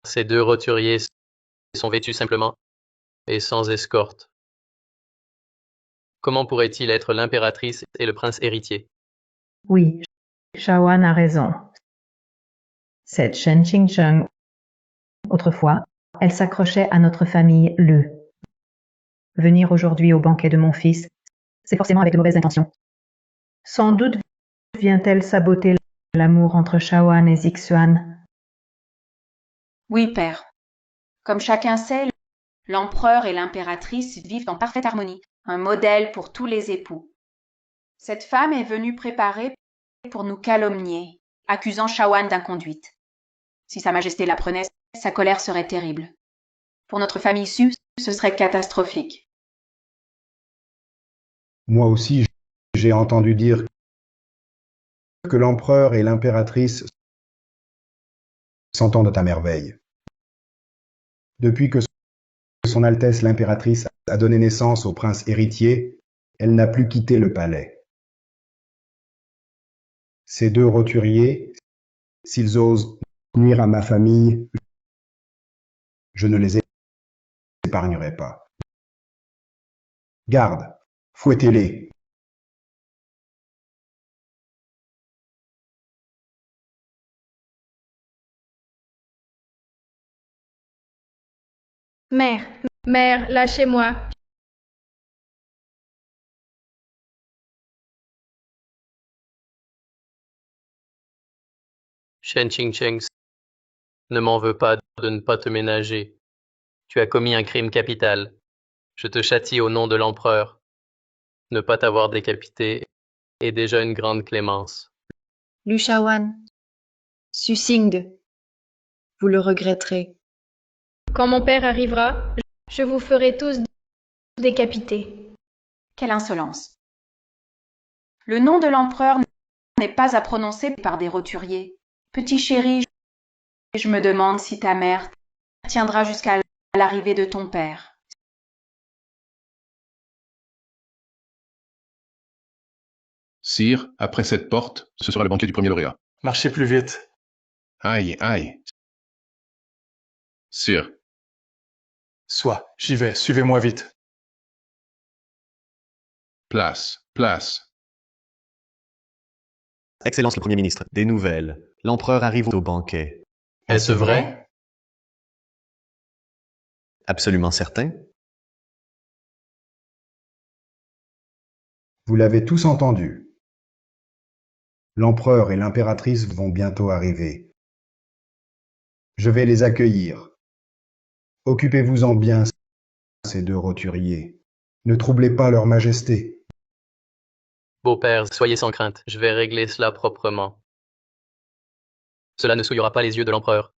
ces deux roturiers sont vêtus simplement et sans escorte. Comment pourrait-il être l'impératrice et le prince héritier? Oui, Shawan a raison. Cette Shen Qingcheng, autrefois, elle s'accrochait à notre famille Lu. Venir aujourd'hui au banquet de mon fils, c'est forcément avec de mauvaises intentions. Sans doute vient-elle saboter l'amour entre Shawan et Zixuan. Oui, père. Comme chacun sait, l'empereur et l'impératrice vivent en parfaite harmonie, un modèle pour tous les époux. Cette femme est venue préparer pour nous calomnier, accusant Shawan d'inconduite. Si Sa Majesté l'apprenait, sa colère serait terrible. Pour notre famille Su, ce serait catastrophique. Moi aussi, j'ai entendu dire que l'empereur et l'impératrice s'entendent à merveille. Depuis que son Altesse l'impératrice a donné naissance au prince héritier, elle n'a plus quitté le palais. Ces deux roturiers, s'ils osent nuire à ma famille, je ne les épargnerai pas. Garde, fouettez-les. Mère, lâchez-moi. Shen Qingcheng, ne m'en veux pas de ne pas te ménager. Tu as commis un crime capital. Je te châtie au nom de l'empereur. Ne pas t'avoir décapité est déjà une grande clémence. Lu Shaoan, Su Xingde, vous le regretterez. Quand mon père arrivera, je vous ferai tous décapiter. Quelle insolence. Le nom de l'empereur n'est pas à prononcer par des roturiers. Petit chéri, je me demande si ta mère tiendra jusqu'à l'arrivée de ton père. Sire, après cette porte, ce sera le banquet du premier lauréat. Marchez plus vite. Aïe, aïe. Sire, Soit, j'y vais, suivez-moi vite. place, place. Excellence le Premier ministre, des nouvelles. L'empereur arrive au banquet. Est-ce vrai? Absolument certain? Vous l'avez tous entendu. L'empereur et l'impératrice vont bientôt arriver. Je vais les accueillir. Occupez-vous-en bien, ces deux roturiers. Ne troublez pas leur majesté. Beau-père, soyez sans crainte, je vais régler cela proprement. Cela ne souillera pas les yeux de l'empereur.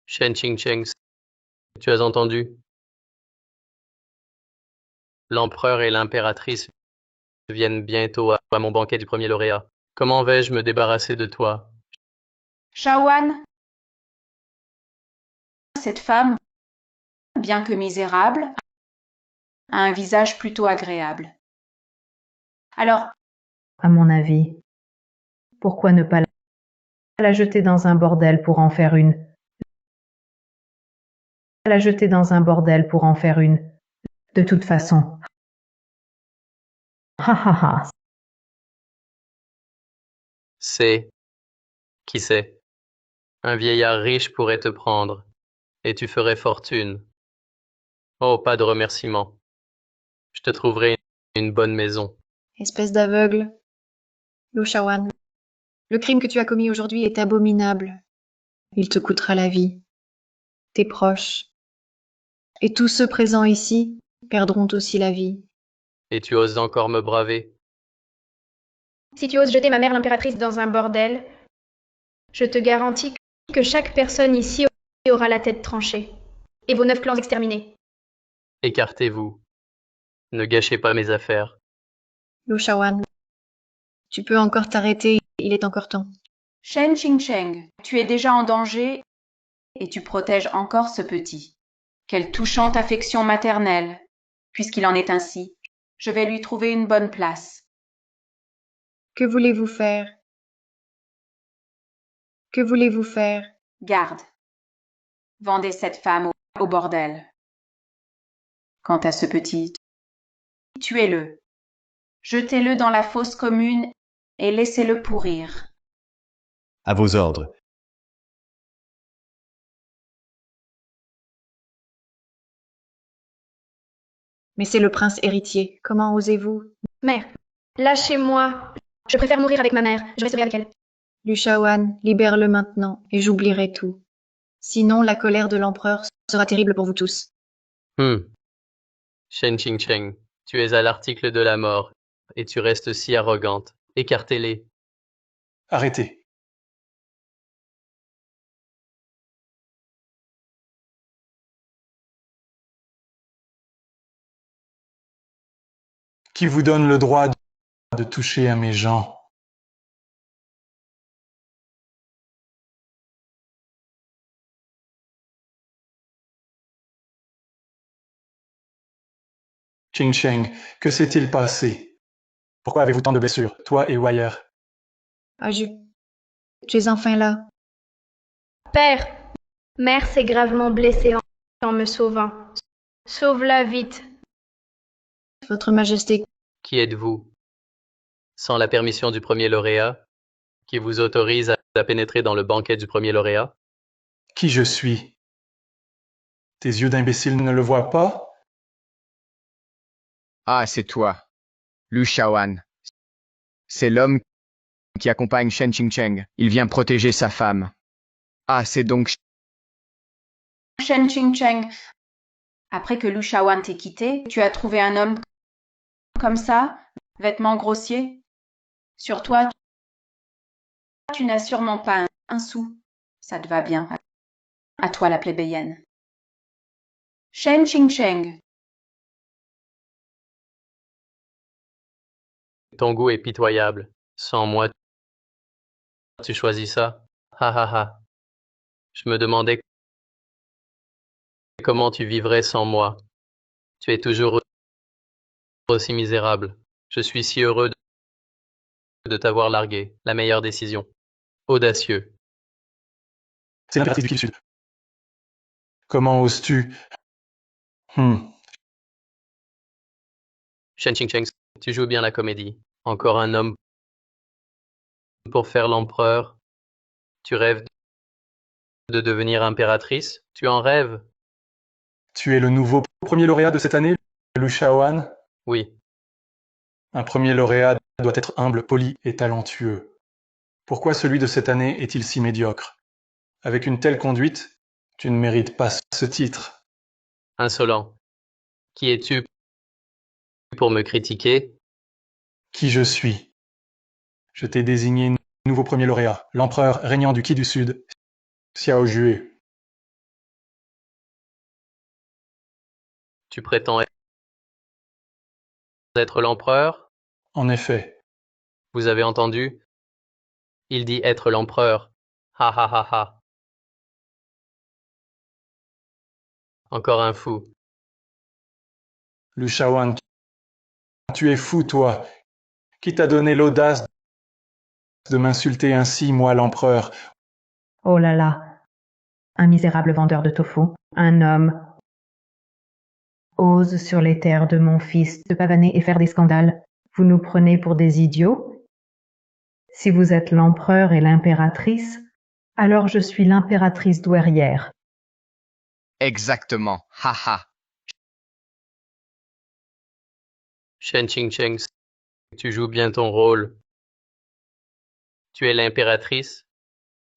Shen Qingcheng, tu as entendu? L'empereur et l'impératrice viennent bientôt à mon banquet du premier lauréat. Comment vais-je me débarrasser de toi? Shaoan, cette femme, bien que misérable, a un visage plutôt agréable. Alors, À mon avis, pourquoi ne pas la jeter dans un bordel pour en faire une? La jeter dans un bordel pour en faire une. De toute façon. Ha ha ha. C'est, qui sait, un vieillard riche pourrait te prendre, et tu ferais fortune. Oh, pas de remerciements. Je te trouverai une bonne maison. Espèce d'aveugle. Lu Shaoan, le crime que tu as commis aujourd'hui est abominable. Il te coûtera la vie. Tes proches et tous ceux présents ici perdront aussi la vie. Et tu oses encore me braver? Si tu oses jeter ma mère l'impératrice dans un bordel, je te garantis que chaque personne ici aura la tête tranchée, et vos 9 clans exterminés. Écartez-vous. Ne gâchez pas mes affaires. Lu Shaoan, tu peux encore t'arrêter, il est encore temps. Shen Qingcheng, tu es déjà en danger et tu protèges encore ce petit. Quelle touchante affection maternelle. Puisqu'il en est ainsi, je vais lui trouver une bonne place. Que voulez-vous faire? Que voulez-vous faire? Garde. Vendez cette femme au bordel. Quant à ce petit, tuez-le. Jetez-le dans la fosse commune et laissez-le pourrir. À vos ordres. Mais c'est le prince héritier. Comment osez-vous? Mère, lâchez-moi. Je préfère mourir avec ma mère. Je resterai avec elle. Lu Shaoan, libère-le maintenant et j'oublierai tout. Sinon, la colère de l'empereur sera terrible pour vous tous. Shen Qingcheng, tu es à l'article de la mort, et tu restes si arrogante. Écartez-les. Arrêtez. Qui vous donne le droit de toucher à mes gens? Qingcheng, que s'est-il passé? Pourquoi avez-vous tant de blessures, toi et Wire? Ah, tu es enfin là. Père, mère s'est gravement blessée en me sauvant. Sauve-la vite. Votre Majesté, Qui êtes-vous? Sans la permission du premier lauréat, qui vous autorise à pénétrer dans le banquet du premier lauréat? Qui je suis? Tes yeux d'imbécile ne le voient pas? Ah, c'est toi, Lu Shaoan. C'est l'homme qui accompagne Shen Qingcheng. Il vient protéger sa femme. Ah, c'est donc Shen Qingcheng, après que Lu Shaoan t'ait quitté, tu as trouvé un homme comme ça, vêtements grossiers. Sur toi, tu n'as sûrement pas un sou. Ça te va bien. À toi la plébéienne. Shen Qingcheng. Ton goût est pitoyable. Sans moi, tu choisis ça. Ha ha ha. Je me demandais comment tu vivrais sans moi. Tu es toujours aussi misérable. Je suis si heureux de t'avoir largué. La meilleure décision. Audacieux. C'est l'impératrice du Qi du Sud. Comment oses-tu? Shen Qingcheng, tu joues bien la comédie. Encore un homme pour faire l'empereur. Tu rêves de devenir impératrice? Tu en rêves? Tu es le nouveau premier lauréat de cette année, Lu Shaoan? Oui. Un premier lauréat doit être humble, poli et talentueux. Pourquoi celui de cette année est-il si médiocre? Avec une telle conduite, tu ne mérites pas ce titre. Insolent. Qui es-tu pour me critiquer? Qui je suis? Je t'ai désigné nouveau premier lauréat, l'empereur régnant du Qi du Sud, Xiao Jue. Tu prétends être l'empereur? En effet, Vous avez entendu? Il dit être l'empereur. Ha ha ha ha. Encore un fou. Lu Shaoan, tu es fou, toi. Qui t'a donné l'audace de m'insulter ainsi, moi l'empereur? Oh là là, un misérable vendeur de tofu, un homme, ose sur les terres de mon fils de pavaner et faire des scandales. Vous nous prenez pour des idiots? Si vous êtes l'empereur et l'impératrice, alors je suis l'impératrice douairière. exactement. Haha. Shen Qingcheng, tu joues bien ton rôle. Tu es l'impératrice,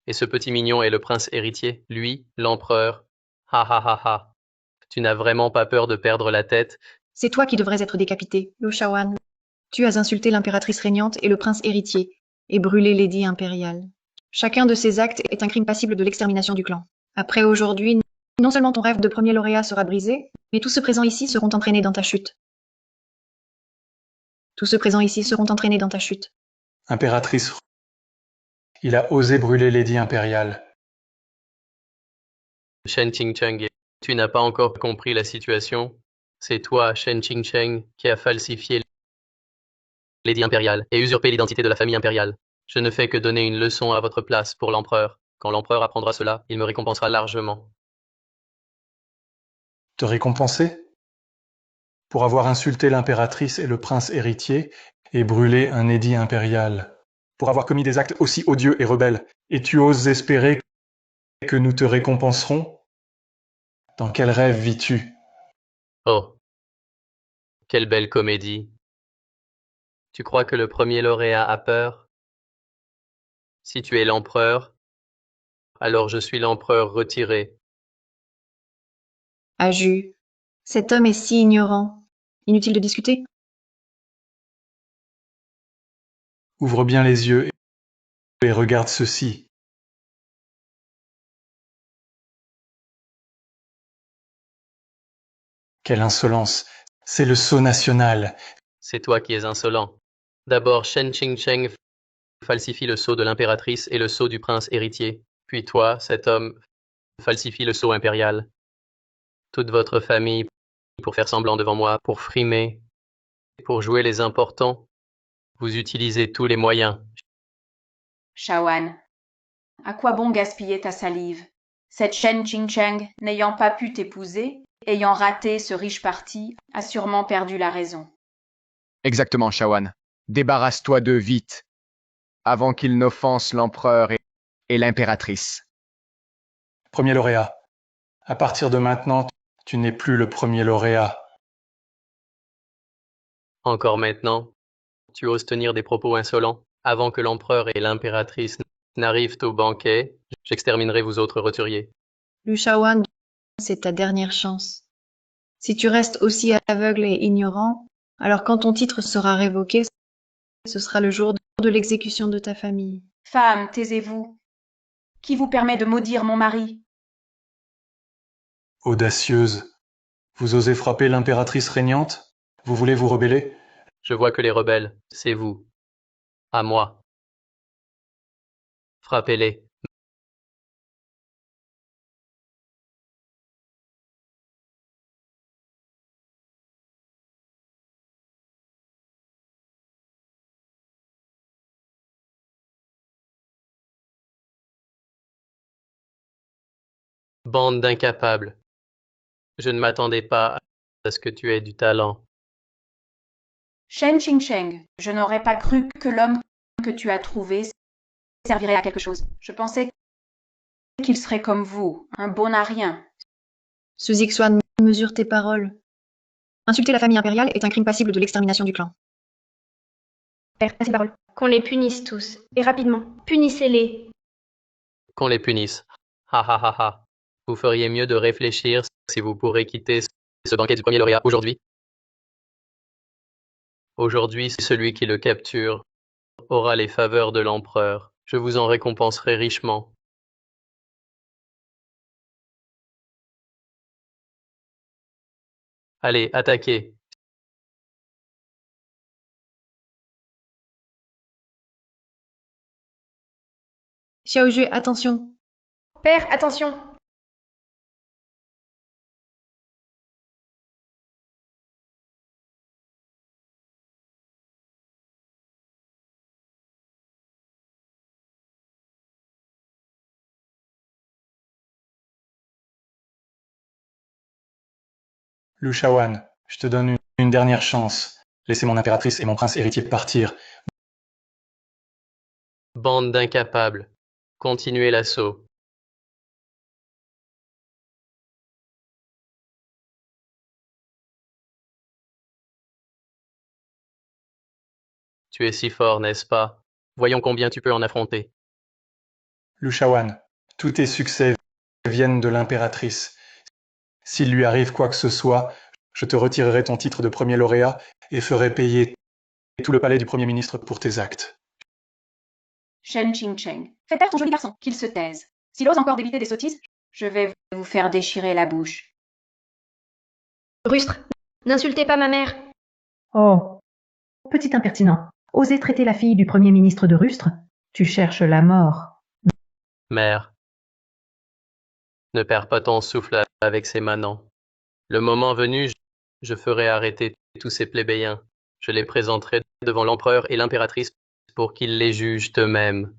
et ce petit mignon est le prince héritier, lui, l'empereur. Ha ha ha ha. Tu n'as vraiment pas peur de perdre la tête? C'est toi qui devrais être décapité, Lu Shaoan. Tu as insulté l'impératrice régnante et le prince héritier, et brûlé l'édit impérial. Chacun de ces actes est un crime passible de l'extermination du clan. Après aujourd'hui, non seulement ton rêve de premier lauréat sera brisé, mais tous ceux présents ici seront entraînés dans ta chute. Tous ceux présents ici seront entraînés dans ta chute. Impératrice, il a osé brûler l'édit impérial. Shen Qingcheng, tu n'as pas encore compris la situation. C'est toi, Shen Qingcheng, qui a falsifié l'édit impérial et usurpé l'identité de la famille impériale. Je ne fais que donner une leçon à votre place pour l'empereur. Quand l'empereur apprendra cela, il me récompensera largement. Te récompenser? Pour avoir insulté l'impératrice et le prince héritier et brûlé un édit impérial. Pour avoir commis des actes aussi odieux et rebelles. Et tu oses espérer que nous te récompenserons? Dans quel rêve vis-tu? Oh, quelle belle comédie. Tu crois que le premier lauréat a peur? Si tu es l'empereur, alors je suis l'empereur retiré. Aju, cet homme est si ignorant. Inutile de discuter. Ouvre bien les yeux et regarde ceci. Quelle insolence! C'est le sceau national. C'est toi qui es insolent. D'abord, Shen Qingcheng falsifie le sceau de l'impératrice et le sceau du prince héritier. Puis toi, cet homme, falsifie le sceau impérial. Toute votre famille, pour faire semblant devant moi, pour frimer, pour jouer les importants, vous utilisez tous les moyens. Shaoan, à quoi bon gaspiller ta salive? Cette Shen Qingcheng, n'ayant pas pu t'épouser, ayant raté ce riche parti, a sûrement perdu la raison. Exactement, Shaoan. Débarrasse-toi d'eux vite, avant qu'ils n'offensent l'empereur et l'impératrice. Premier lauréat. À partir de maintenant, tu n'es plus le premier lauréat. Encore maintenant, tu oses tenir des propos insolents. Avant que l'empereur et l'impératrice n'arrivent au banquet, j'exterminerai vous autres roturiers. Lu Shaoan, c'est ta dernière chance. Si tu restes aussi aveugle et ignorant, alors quand ton titre sera révoqué, ce sera le jour de l'exécution de ta famille. Femme, taisez-vous. Qui vous permet de maudire mon mari? Audacieuse, vous osez frapper l'impératrice régnante? Vous voulez vous rebeller? Je vois que les rebelles, c'est vous. À moi. Frappez-les. Bande d'incapables. Je ne m'attendais pas à ce que tu aies du talent. Shen Qingcheng, je n'aurais pas cru que l'homme que tu as trouvé servirait à quelque chose. Je pensais qu'il serait comme vous, un bon à rien. Ce Zixuan, mesure tes paroles. Insulter la famille impériale est un crime passible de l'extermination du clan. Père, assez de paroles. Qu'on les punisse tous, et rapidement. Punissez-les. Qu'on les punisse. Ha ha ha ha. Vous feriez mieux de réfléchir si vous pourrez quitter ce banquet du premier lauréat aujourd'hui. Aujourd'hui, celui qui le capture aura les faveurs de l'empereur. Je vous en récompenserai richement. Allez, attaquez. Xiaojue, attention. Père, attention. Lu Shaoan, je te donne une dernière chance. Laissez mon impératrice et mon prince héritier partir. Bande d'incapables. Continuez l'assaut. Tu es si fort, n'est-ce pas? Voyons combien tu peux en affronter. Lu Shaoan, tous tes succès viennent de l'impératrice. S'il lui arrive quoi que ce soit, je te retirerai ton titre de premier lauréat et ferai payer tout le palais du Premier ministre pour tes actes. Shen Qingcheng, fais taire ton joli garçon, qu'il se taise. S'il ose encore débiter des sottises, je vais vous faire déchirer la bouche. Rustre, n'insultez pas ma mère. Oh, petit impertinent, oser traiter la fille du premier ministre de Rustre? Tu cherches la mort. Mère, ne perds pas ton souffle avec ces manants. Le moment venu, je ferai arrêter tous ces plébéiens. Je les présenterai devant l'empereur et l'impératrice pour qu'ils les jugent eux-mêmes.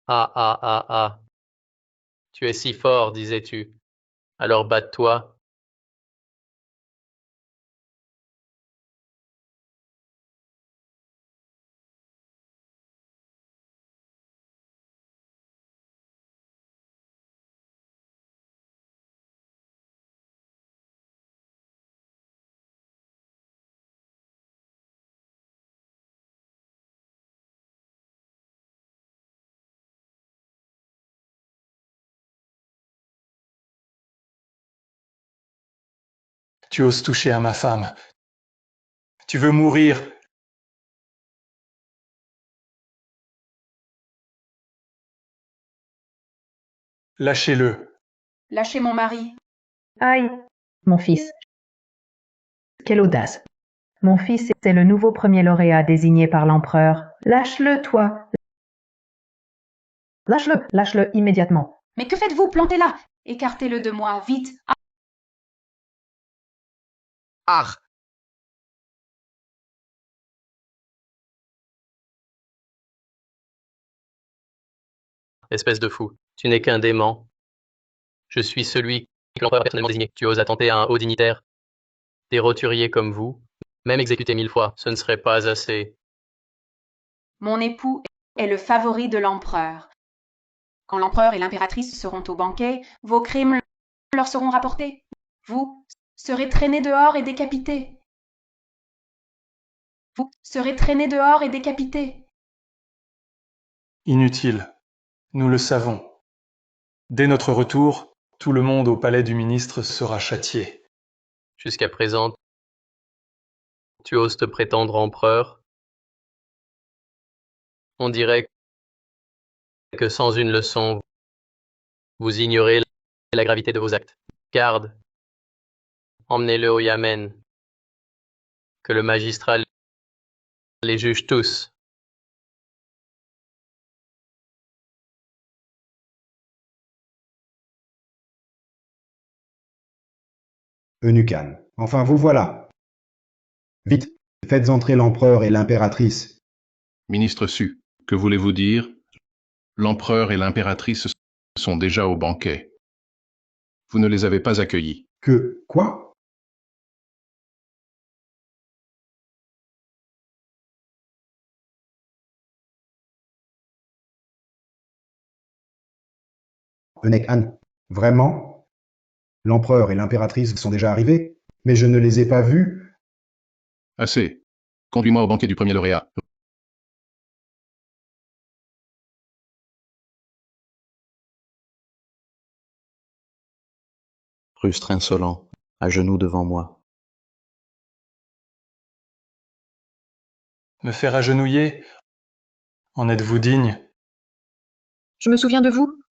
Ah ah ah ah. Tu es si fort, disais-tu. Alors batte-toi. Tu oses toucher à ma femme. Tu veux mourir. Lâchez-le. Lâchez mon mari. Aïe, mon fils. Quelle audace. Mon fils est le nouveau premier lauréat désigné par l'empereur. Lâche-le, toi. Lâche-le immédiatement. Mais que faites-vous? Plantez là. Écartez-le de moi, vite. Ah! Espèce de fou, tu n'es qu'un dément. Je suis celui que l'empereur a personnellement désigné. Tu oses attenter à un haut dignitaire. Des roturiers comme vous, même exécutés 1000 fois, ce ne serait pas assez. Mon époux est le favori de l'empereur. Quand l'empereur et l'impératrice seront au banquet, vos crimes leur seront rapportés. Vous serez traînés dehors et décapités. Vous serez traînés dehors et décapités. Inutile. Nous le savons. Dès notre retour, tout le monde au palais du ministre sera châtié. Jusqu'à présent, tu oses te prétendre empereur. On dirait que sans une leçon, vous ignorez la gravité de vos actes. Garde, emmenez-le au Yamen, que le magistrat les juge tous. Eunuque An. Enfin, vous voilà. Vite, faites entrer l'empereur et l'impératrice. Ministre Su, que voulez-vous dire? L'empereur et l'impératrice sont déjà au banquet. Vous ne les avez pas accueillis. Que, quoi? Eunuque An. Vraiment? L'empereur et l'impératrice sont déjà arrivés, mais je ne les ai pas vus. Assez. Conduis-moi au banquet du premier lauréat. Rustre insolent, à genoux devant moi. Me faire agenouiller? En êtes-vous digne? Je me souviens de vous.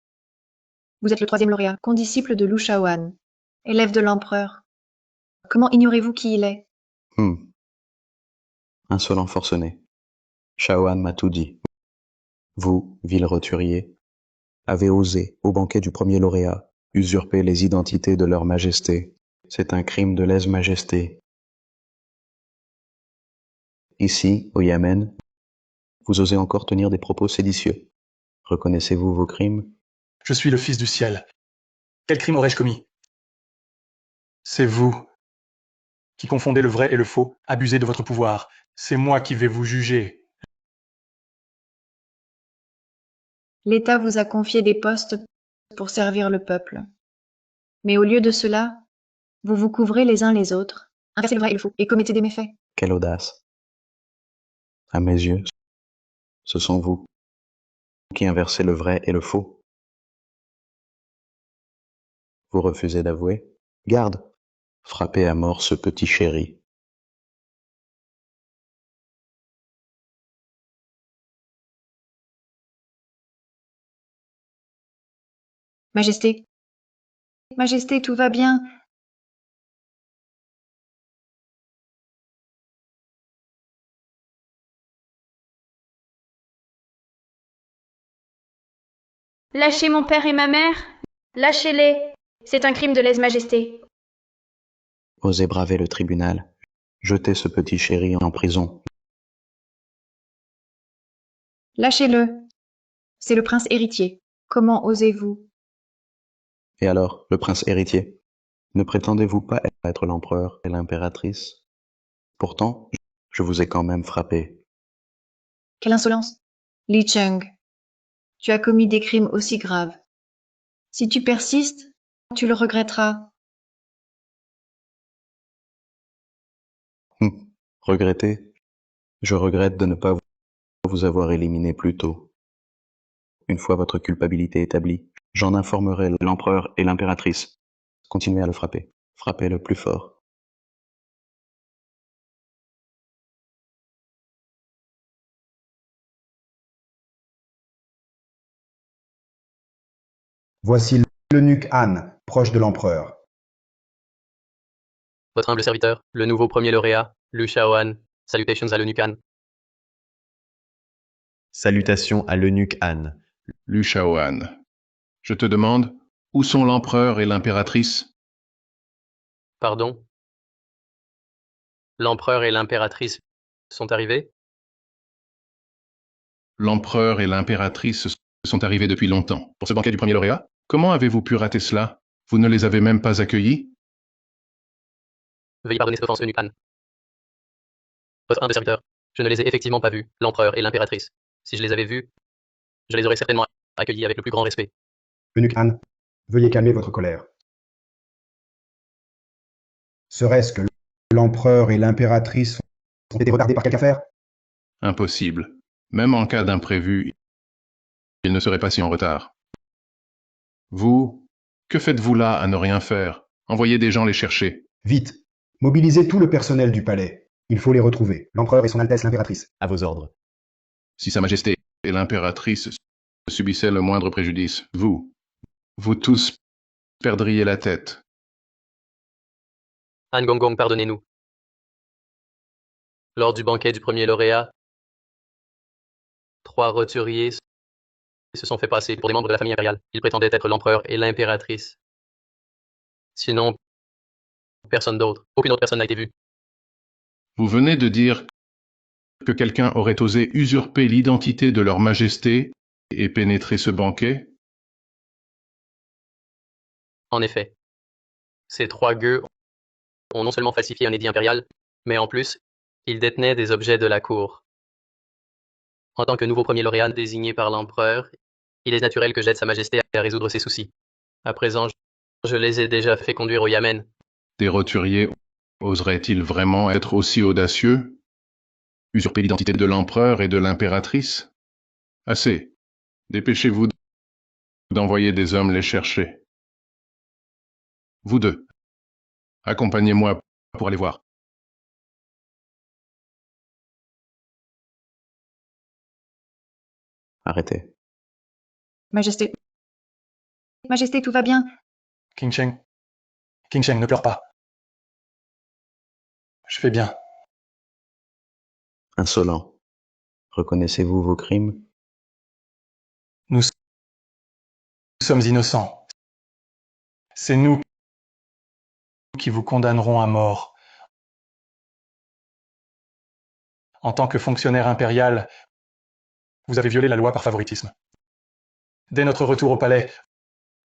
Vous êtes le 3e lauréat, condisciple de Lu Shaoan, élève de l'empereur. Comment ignorez-vous qui il est? Insolent forcené. Shaoan m'a tout dit. Vous, vil roturier, avez osé, au banquet du premier lauréat, usurper les identités de leur majesté. C'est un crime de lèse-majesté. Ici, au Yamen, vous osez encore tenir des propos séditieux. Reconnaissez-vous vos crimes? Je suis le Fils du ciel. Quel crime aurais-je commis? C'est vous qui confondez le vrai et le faux, abusez de votre pouvoir. C'est moi qui vais vous juger. L'État vous a confié des postes pour servir le peuple. Mais au lieu de cela, vous vous couvrez les uns les autres, inversez le vrai et le faux, et commettez des méfaits. Quelle audace! À mes yeux, ce sont vous qui inversez le vrai et le faux. Vous refusez d'avouer? Garde! Frappez à mort ce petit chéri. Majesté, Majesté, tout va bien. Lâchez mon père et ma mère. Lâchez-les. C'est un crime de lèse-majesté. Osez braver le tribunal. Jetez ce petit chéri en prison. Lâchez-le. C'est le prince héritier. Comment osez-vous? Et alors, le prince héritier, ne prétendez-vous pas être l'empereur et l'impératrice? Pourtant, je vous ai quand même frappé. Quelle insolence! Li Cheng, tu as commis des crimes aussi graves. Si tu persistes, tu le regretteras. Regrettez? Je regrette de ne pas vous avoir éliminé plus tôt. Une fois votre culpabilité établie, j'en informerai l'empereur et l'impératrice. Continuez à le frapper. Frappez-le plus fort. Voici l'eunuque An, proche de l'empereur. Votre humble serviteur, le nouveau premier lauréat, Lu Shaoan. Salutations à l'eunuque An. Salutations à l'eunuque An. Lu Shaoan. Je te demande, où sont l'empereur et l'impératrice? Pardon? L'empereur et l'impératrice sont arrivés? L'empereur et l'impératrice sont arrivés depuis longtemps. Pour ce banquet du premier lauréat? Comment avez-vous pu rater cela? Vous ne les avez même pas accueillis? Veuillez pardonner cette offense, eunuque An. Votre humble serviteur, je ne les ai effectivement pas vus, l'empereur et l'impératrice. Si je les avais vus, je les aurais certainement accueillis avec le plus grand respect. Eunuque Han, veuillez calmer votre colère. Serait-ce que l'empereur et l'impératrice ont été retardés par quelque affaire? Impossible. Même en cas d'imprévu, ils ne seraient pas si en retard. Vous, que faites-vous là à ne rien faire? Envoyez des gens les chercher. Vite, mobilisez tout le personnel du palais. Il faut les retrouver, l'empereur et son Altesse l'impératrice. À vos ordres. Si Sa Majesté et l'impératrice subissaient le moindre préjudice, vous tous perdriez la tête. Han Gong, pardonnez-nous. Lors du banquet du premier lauréat, 3 roturiers se sont fait passer pour des membres de la famille impériale. Ils prétendaient être l'empereur et l'impératrice. Sinon, personne d'autre. Aucune autre personne n'a été vue. Vous venez de dire que quelqu'un aurait osé usurper l'identité de leur majesté et pénétrer ce banquet? En effet, ces 3 gueux ont non seulement falsifié un édit impérial, mais en plus, ils détenaient des objets de la cour. En tant que nouveau premier lauréat désigné par l'empereur, il est naturel que j'aide Sa Majesté à résoudre ses soucis. À présent, je les ai déjà fait conduire au Yamen. Des roturiers oseraient-ils vraiment être aussi audacieux? Usurper l'identité de l'empereur et de l'impératrice? Assez. Dépêchez-vous d'envoyer des hommes les chercher. Vous deux, accompagnez-moi pour aller voir. Arrêtez. Majesté. Majesté, tout va bien? Qingsheng, ne pleure pas. Je fais bien. Insolent. Reconnaissez-vous vos crimes? Nous sommes innocents. C'est nous qui vous condamnerons à mort. En tant que fonctionnaire impérial, vous avez violé la loi par favoritisme. Dès notre retour au palais,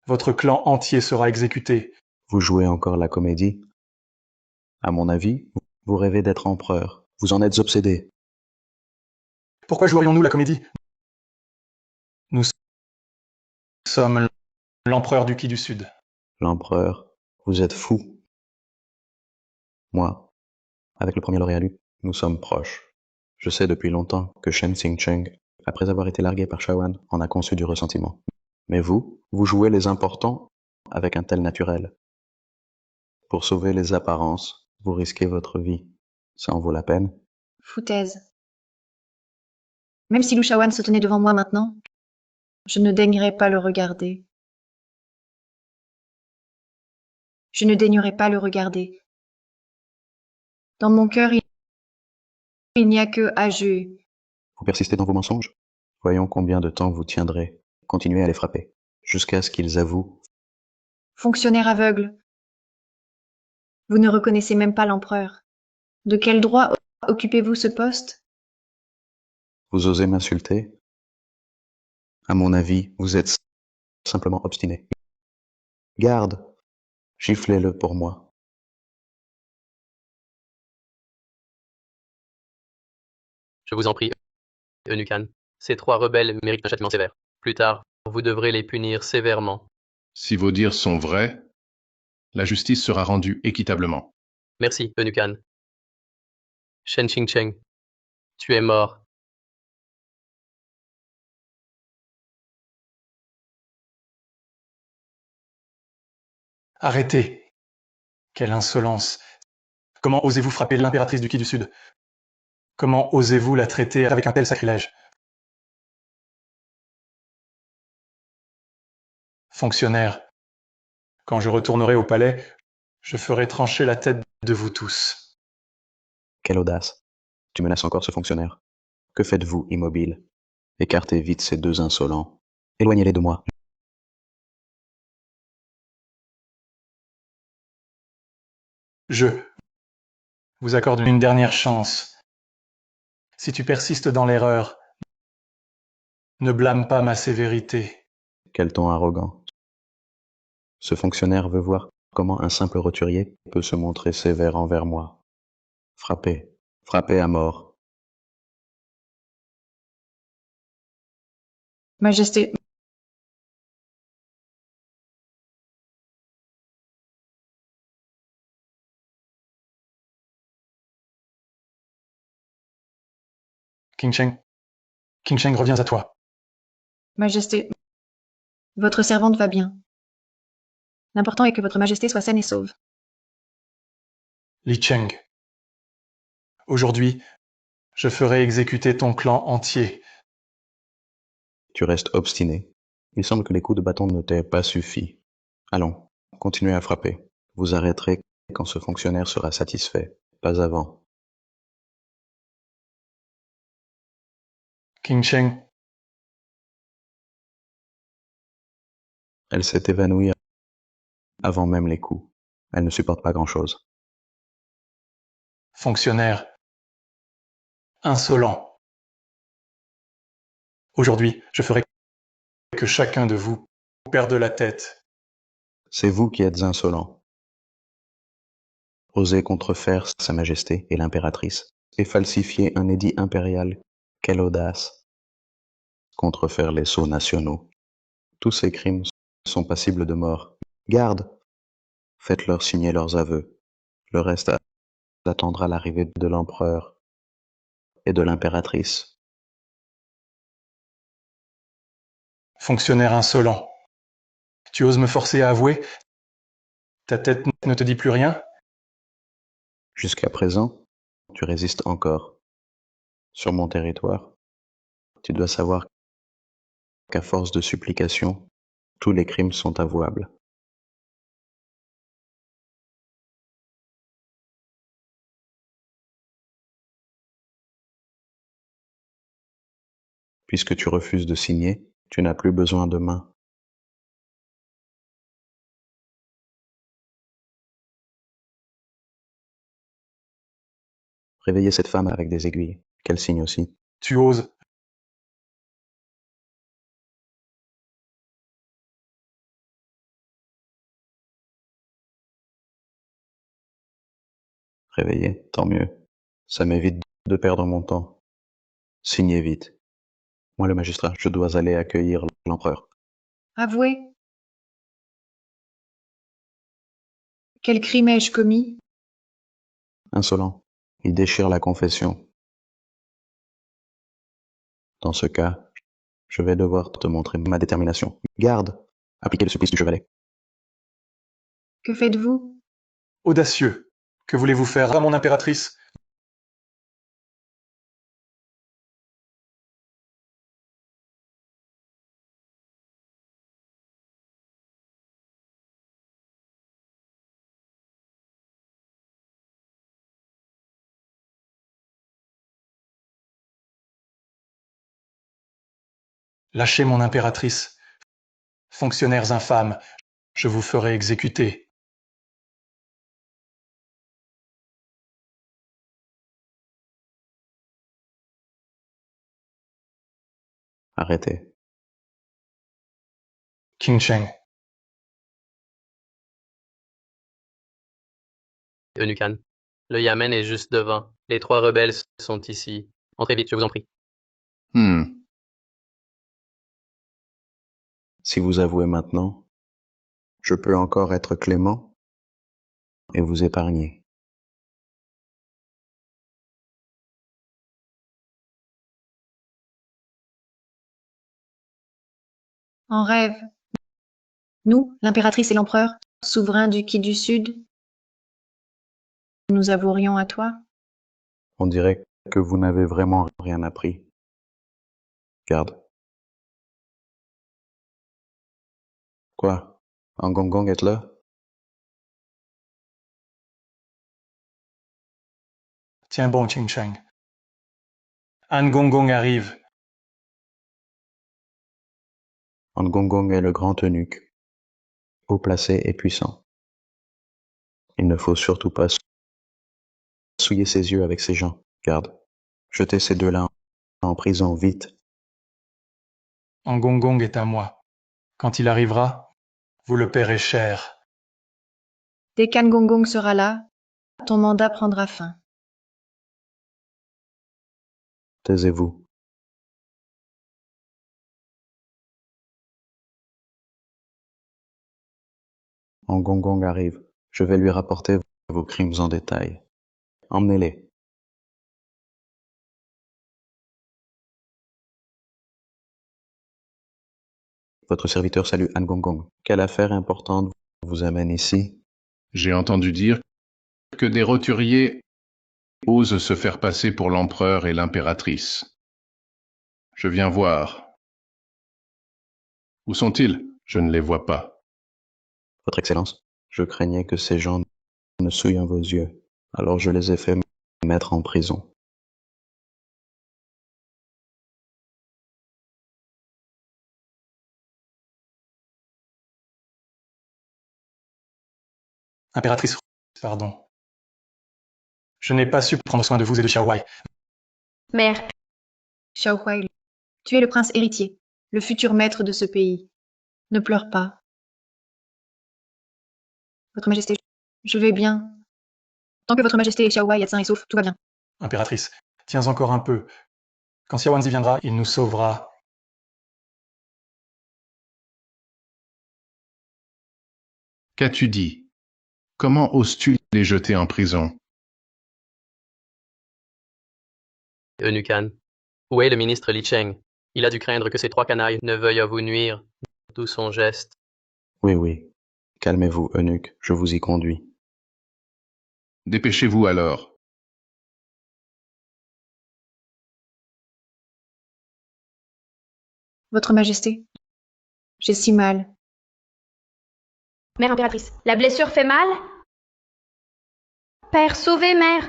votre clan entier sera exécuté. Vous jouez encore la comédie? À mon avis, vous rêvez d'être empereur. Vous en êtes obsédé. Pourquoi jouerions-nous la comédie? Nous sommes l'empereur du Qi du Sud. L'empereur, vous êtes fou. Moi, avec le premier lauréat, nous sommes proches. Je sais depuis longtemps que Shen Xingcheng, après avoir été largué par Shawan, en a conçu du ressentiment. Mais vous jouez les importants avec un tel naturel. Pour sauver les apparences, vous risquez votre vie. Ça en vaut la peine? Foutaise. Même si Lushawan se tenait devant moi maintenant, je ne daignerais pas le regarder. Je ne daignerais pas le regarder. Dans mon cœur, il n'y a que Aju. Vous persistez dans vos mensonges? Voyons combien de temps vous tiendrez. Continuez à les frapper, jusqu'à ce qu'ils avouent. Fonctionnaire aveugle. Vous ne reconnaissez même pas l'empereur. De quel droit occupez-vous ce poste? Vous osez m'insulter? À mon avis, vous êtes simplement obstiné. Garde, giflez-le pour moi. Je vous en prie, Eunuque Han. Ces 3 rebelles méritent un châtiment sévère. Plus tard, vous devrez les punir sévèrement. Si vos dires sont vrais, la justice sera rendue équitablement. Merci, Eunuque Han. Shen Qingcheng, tu es mort. Arrêtez! Quelle insolence! Comment osez-vous frapper l'impératrice du Qi du Sud? Comment osez-vous la traiter avec un tel sacrilège? Fonctionnaire, quand je retournerai au palais, je ferai trancher la tête de vous tous. Quelle audace! Tu menaces encore ce fonctionnaire. Que faites-vous, immobile? Écartez vite ces 2 insolents. Éloignez-les de moi. Je vous accorde une dernière chance. Si tu persistes dans l'erreur, ne blâme pas ma sévérité. Quel ton arrogant. Ce fonctionnaire veut voir comment un simple roturier peut se montrer sévère envers moi. Frappez, frappez à mort. Majesté, King Sheng, reviens à toi. Majesté, votre servante va bien. L'important est que votre Majesté soit saine et sauve. Li Cheng, aujourd'hui, je ferai exécuter ton clan entier. Tu restes obstiné. Il semble que les coups de bâton ne t'aient pas suffi. Allons, continuez à frapper. Vous arrêterez quand ce fonctionnaire sera satisfait, pas avant. King Sheng, Elle s'est évanouie avant même les coups. Elle ne supporte pas grand-chose. fonctionnaire, insolent. Aujourd'hui, je ferai que chacun de vous perde la tête. C'est vous qui êtes insolent. Osez contrefaire Sa Majesté et l'impératrice, et falsifier un édit impérial. Quelle audace! Contrefaire les sceaux nationaux. Tous ces crimes sont passibles de mort. Garde! Faites-leur signer leurs aveux. Le reste attendra l'arrivée de l'empereur et de l'impératrice. Fonctionnaire insolent. Tu oses me forcer à avouer? Ta tête ne te dit plus rien? Jusqu'à présent, tu résistes encore. Sur mon territoire, tu dois savoir qu'à force de supplication, tous les crimes sont avouables. Puisque tu refuses de signer, tu n'as plus besoin de main. Réveillez cette femme avec des aiguilles, qu'elle signe aussi. Tu oses. Réveillez, tant mieux. Ça m'évite de perdre mon temps. Signez vite. Moi, le magistrat, je dois aller accueillir l'empereur. Avouez. Quel crime ai-je commis? Insolent, il déchire la confession. Dans ce cas, je vais devoir te montrer ma détermination. Garde, appliquez le supplice du chevalet. Que faites-vous? Audacieux. Que voulez-vous faire à mon impératrice? Lâchez mon impératrice. Fonctionnaires infâmes, je vous ferai exécuter. Arrêtez. King Sheng, Eunuchan. Le Yamen est juste devant. Les 3 rebelles sont ici. Entrez vite, je vous en prie. Si vous avouez maintenant, je peux encore être clément et vous épargner. En rêve. Nous, l'impératrice et l'empereur, souverains du Qi du Sud, nous avouerions à toi? On dirait que vous n'avez vraiment rien appris. Garde. Quoi? Un gong est là? tiens bon, King Sheng. An Gongong arrive. Un gong est le grand eunuque, haut placé et puissant. Il ne faut surtout pas souiller ses yeux avec ces gens. Garde. Jetez ces deux-là en prison, vite. An Gongong est à moi. Quand il arrivera, vous le paierez cher. Dès qu'An Gongong sera là, ton mandat prendra fin. Taisez-vous. Gong arrive. Je vais lui rapporter vos crimes en détail. Emmenez-les. Votre serviteur salue Gong. Quelle affaire importante vous amène ici? J'ai entendu dire que des roturiers osent se faire passer pour l'empereur et l'impératrice. Je viens voir. Où sont-ils? Je ne les vois pas. Votre Excellence, je craignais que ces gens ne souillent vos yeux, alors je les ai fait mettre en prison. Impératrice, pardon. Je n'ai pas su prendre soin de vous et de Xiaowai. Mère, Xiaohuai, tu es le prince héritier, le futur maître de ce pays. Ne pleure pas. Votre Majesté, je vais bien. Tant que Votre Majesté et Xiaohuai êtes sains et saufs, tout va bien. Impératrice, tiens encore un peu. Quand Xiaowanzi viendra, il nous sauvera. Qu'as-tu dit? Comment oses-tu les jeter en prison? Eunuque Han. Où est le ministre Li Cheng? Il a dû craindre que ces trois canailles ne veuillent à vous nuire, d'où son geste. Oui. Calmez-vous, eunuque, je vous y conduis. Dépêchez-vous alors. Votre Majesté, j'ai si mal. mère impératrice, la blessure fait mal? Père, sauvez, mère!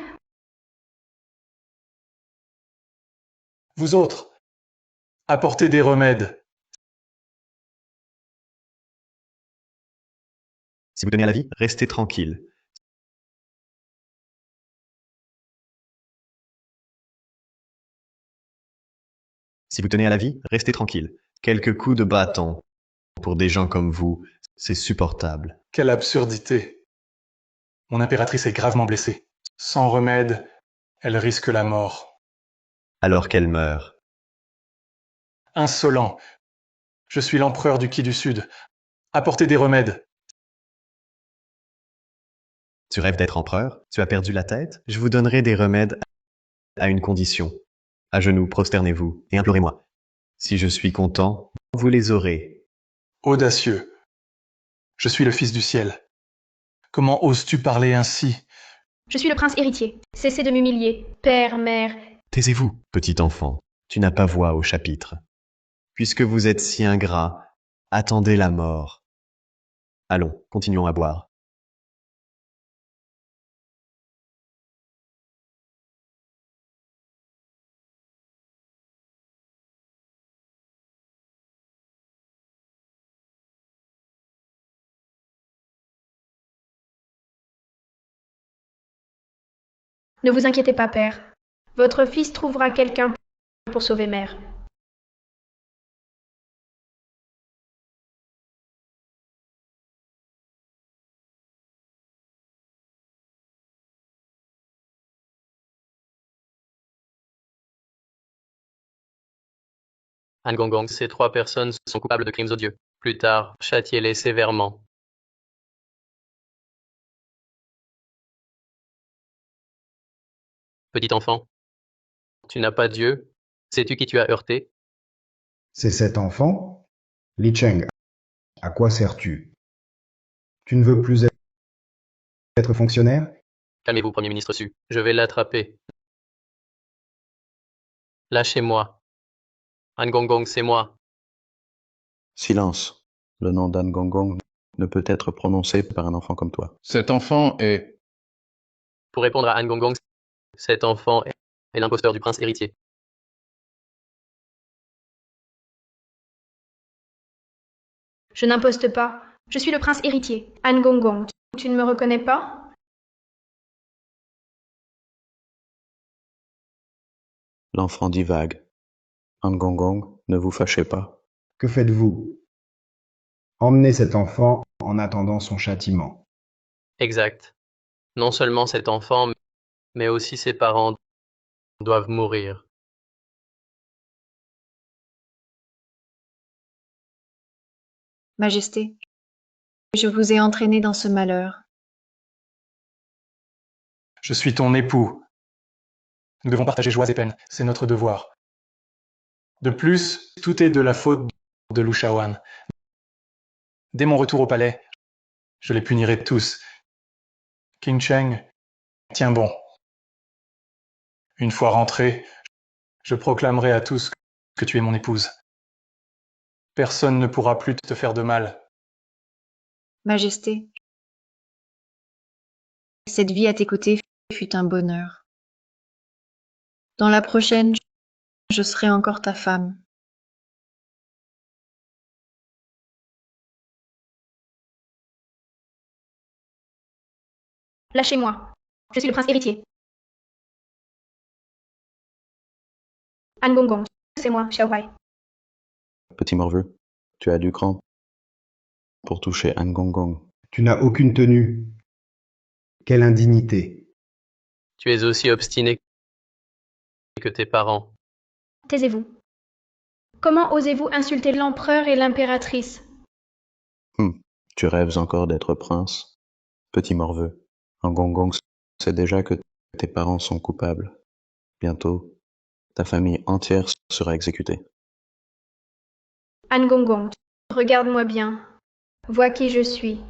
Vous autres, apportez des remèdes. Si vous tenez à la vie, restez tranquille. Si vous tenez à la vie, restez tranquille. Quelques coups de bâton. Pour des gens comme vous, c'est supportable. Quelle absurdité. Mon impératrice est gravement blessée. Sans remède, elle risque la mort. Alors qu'elle meurt. Insolent. Je suis l'empereur du Qi du Sud. Apportez des remèdes. Tu rêves d'être empereur? Tu as perdu la tête? Je vous donnerai des remèdes à une condition. À genoux, prosternez-vous et implorez-moi. Si je suis content, vous les aurez. Audacieux. Je suis le fils du ciel. Comment oses-tu parler ainsi? Je suis le prince héritier. Cessez de m'humilier. Père, mère. Taisez-vous, petit enfant. Tu n'as pas voix au chapitre. Puisque vous êtes si ingrat, attendez la mort. Allons, continuons à boire. Ne vous inquiétez pas, père. Votre fils trouvera quelqu'un pour sauver mère. Gong, ces trois personnes sont coupables de crimes odieux. Plus tard, châtiez-les sévèrement. Petit enfant, tu n'as pas Dieu? Sais-tu qui tu as heurté? C'est cet enfant? Li Cheng, à quoi sers-tu? Tu ne veux plus être fonctionnaire? Calmez-vous, Premier ministre Su. Je vais l'attraper. Lâchez-moi. Gong, c'est moi. Silence. Le nom Gong ne peut être prononcé par un enfant comme toi. Cet enfant est... Pour répondre à Gong, cet enfant est l'imposteur du prince héritier. Je n'imposte pas. Je suis le prince héritier, Gong. Tu ne me reconnais pas? L'enfant divague. Gong, ne vous fâchez pas. Que faites-vous? Emmenez cet enfant en attendant son châtiment. Exact. Non seulement cet enfant, mais aussi ses parents doivent mourir. Majesté, je vous ai entraîné dans ce malheur. Je suis ton époux. Nous devons partager joies et peines, c'est notre devoir. De plus, tout est de la faute de Lu Shaoan. Dès mon retour au palais, je les punirai tous. Qing Cheng, tiens bon. Une fois rentré, je proclamerai à tous que tu es mon épouse. Personne ne pourra plus te faire de mal. Majesté, cette vie à tes côtés fut un bonheur. Dans la prochaine, je serai encore ta femme. Lâchez-moi. Je suis le prince héritier. An Gong, c'est moi, Xiao Huai. Petit morveux, tu as du cran pour toucher An Gong. Tu n'as aucune tenue. Quelle indignité. Tu es aussi obstiné que tes parents. Taisez-vous. Comment osez-vous insulter l'empereur et l'impératrice? Tu rêves encore d'être prince? Petit morveux, An Gong sait déjà que tes parents sont coupables. Bientôt, ta famille entière sera exécutée. An Gong, regarde-moi bien. Vois qui je suis.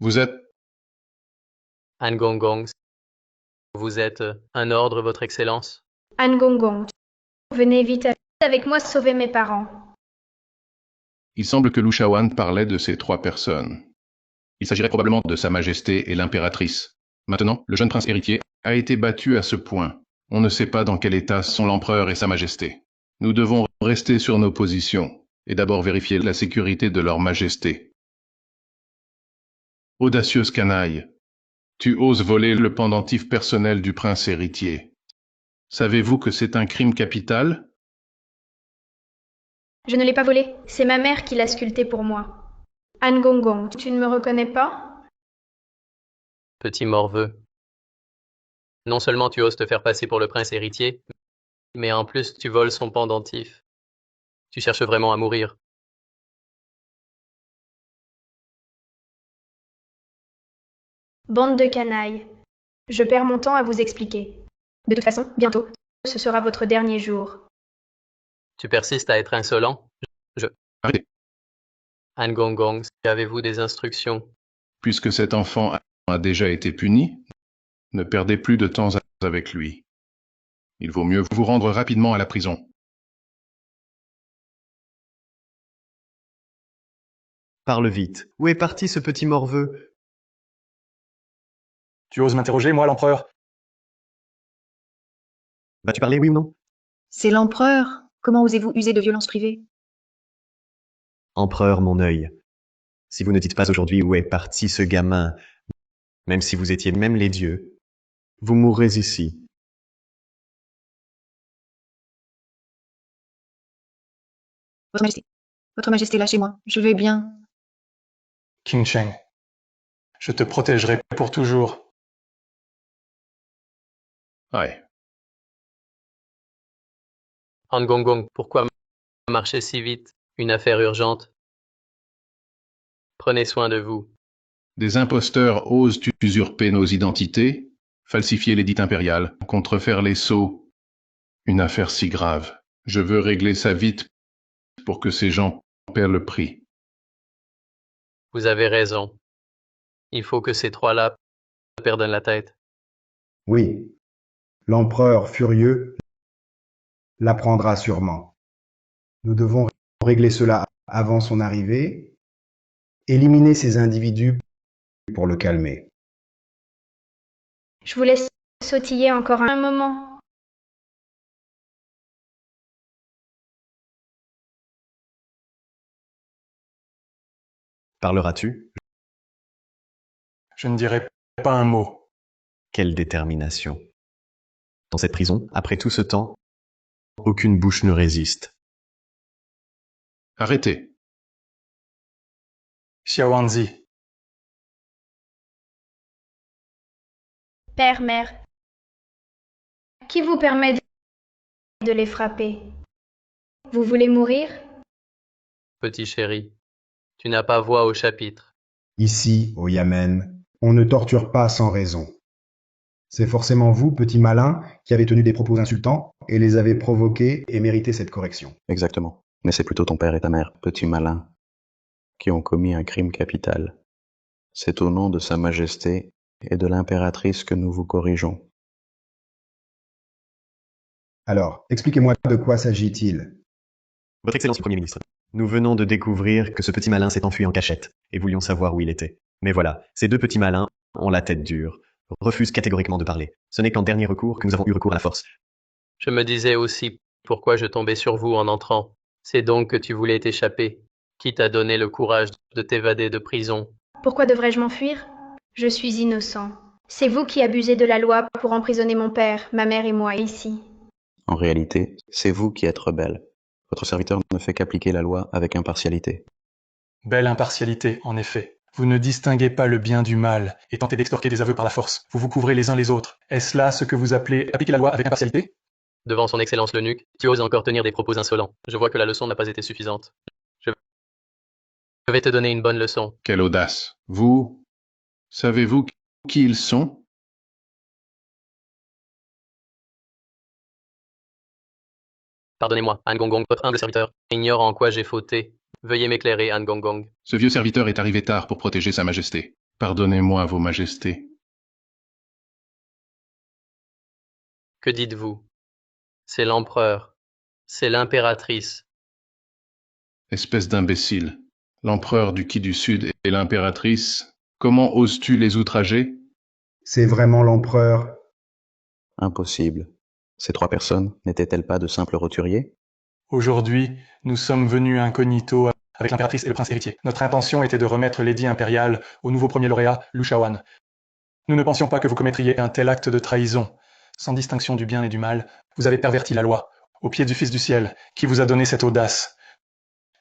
Vous êtes... An Gong, vous êtes un ordre, votre Excellence? An Gong, venez vite avec moi sauver mes parents. Il semble que Lu Shaoan parlait de ces trois personnes. Il s'agirait probablement de Sa Majesté et l'impératrice. Maintenant, le jeune prince héritier a été battu à ce point. On ne sait pas dans quel état sont l'empereur et Sa Majesté. Nous devons rester sur nos positions et d'abord vérifier la sécurité de leur majesté. Audacieuse canaille, tu oses voler le pendentif personnel du prince héritier. Savez-vous que c'est un crime capital? Je ne l'ai pas volé, c'est ma mère qui l'a sculpté pour moi. An Gong, tu ne me reconnais pas? Petit morveux. Non seulement tu oses te faire passer pour le prince héritier, mais en plus tu voles son pendentif. Tu cherches vraiment à mourir. Bande de canailles. Je perds mon temps à vous expliquer. De toute façon, bientôt, ce sera votre dernier jour. Tu persistes à être insolent? Arrêtez. An Gong, avez-vous des instructions? Puisque cet enfant a déjà été puni, ne perdez plus de temps avec lui. Il vaut mieux vous rendre rapidement à la prison. Parle vite. Où est parti ce petit morveux? Tu oses m'interroger, moi, l'empereur? Vas-tu parler, oui ou non? C'est l'empereur. Comment osez-vous user de violence privée? Empereur, mon œil. Si vous ne dites pas aujourd'hui où est parti ce gamin, même si vous étiez même les dieux, vous mourrez ici. Votre Majesté, lâchez-moi. Je vais bien. Qing Cheng, je te protégerai pour toujours. Ouais. An Gong, pourquoi marcher si vite? Une affaire urgente. Prenez soin de vous. Des imposteurs osent usurper nos identités, falsifier l'édit impérial, contrefaire les sceaux. Une affaire si grave. Je veux régler ça vite pour que ces gens paient le prix. Vous avez raison. Il faut que ces trois-là perdent la tête. Oui, l'empereur furieux l'apprendra sûrement. Nous devons régler cela avant son arrivée, éliminer ces individus pour le calmer. Je vous laisse sautiller encore un moment. Parleras-tu? Je ne dirai pas un mot. Quelle détermination. Dans cette prison, après tout ce temps, aucune bouche ne résiste. Arrêtez. Xiao Wanzi, Père, mère, qui vous permet de les frapper? Vous voulez mourir? Petit chéri, tu n'as pas voix au chapitre. Ici, au Yamen, on ne torture pas sans raison. C'est forcément vous, petit malin, qui avez tenu des propos insultants et les avez provoqués et mérité cette correction. Exactement. Mais c'est plutôt ton père et ta mère, petit malin, qui ont commis un crime capital. C'est au nom de Sa Majesté et de l'impératrice que nous vous corrigeons. Alors, expliquez-moi de quoi s'agit-il? Votre Excellence le Premier ministre, nous venons de découvrir que ce petit malin s'est enfui en cachette, et voulions savoir où il était. Mais voilà, ces deux petits malins ont la tête dure, refusent catégoriquement de parler. Ce n'est qu'en dernier recours que nous avons eu recours à la force. Je me disais aussi pourquoi je tombais sur vous en entrant. C'est donc que tu voulais t'échapper. Qui t'a donné le courage de t'évader de prison? Pourquoi devrais-je m'enfuir? Je suis innocent. C'est vous qui abusez de la loi pour emprisonner mon père, ma mère et moi ici. En réalité, c'est vous qui êtes rebelle. Votre serviteur ne fait qu'appliquer la loi avec impartialité. Belle impartialité, en effet. Vous ne distinguez pas le bien du mal et tentez d'extorquer des aveux par la force. Vous vous couvrez les uns les autres. Est-ce là ce que vous appelez appliquer la loi avec impartialité? Devant son Excellence l'eunuque, tu oses encore tenir des propos insolents. Je vois que la leçon n'a pas été suffisante. Je vais te donner une bonne leçon. Quelle audace. Vous, savez-vous qui ils sont? Pardonnez-moi, An Gongong, votre humble serviteur, ignore en quoi j'ai fauté. Veuillez m'éclairer, An Gongong. Ce vieux serviteur est arrivé tard pour protéger Sa Majesté. Pardonnez-moi, Vos Majestés. Que dites-vous? C'est l'empereur. C'est l'impératrice. Espèce d'imbécile. L'empereur du Qi du Sud et l'impératrice. Comment oses-tu les outrager? C'est vraiment l'empereur? Impossible. Ces trois personnes n'étaient-elles pas de simples roturiers? Aujourd'hui, nous sommes venus incognito avec l'impératrice et le prince héritier. Notre intention était de remettre l'édit impérial au nouveau premier lauréat, Lu Shaoan. Nous ne pensions pas que vous commettriez un tel acte de trahison. Sans distinction du bien et du mal, vous avez perverti la loi, au pied du Fils du ciel, qui vous a donné cette audace.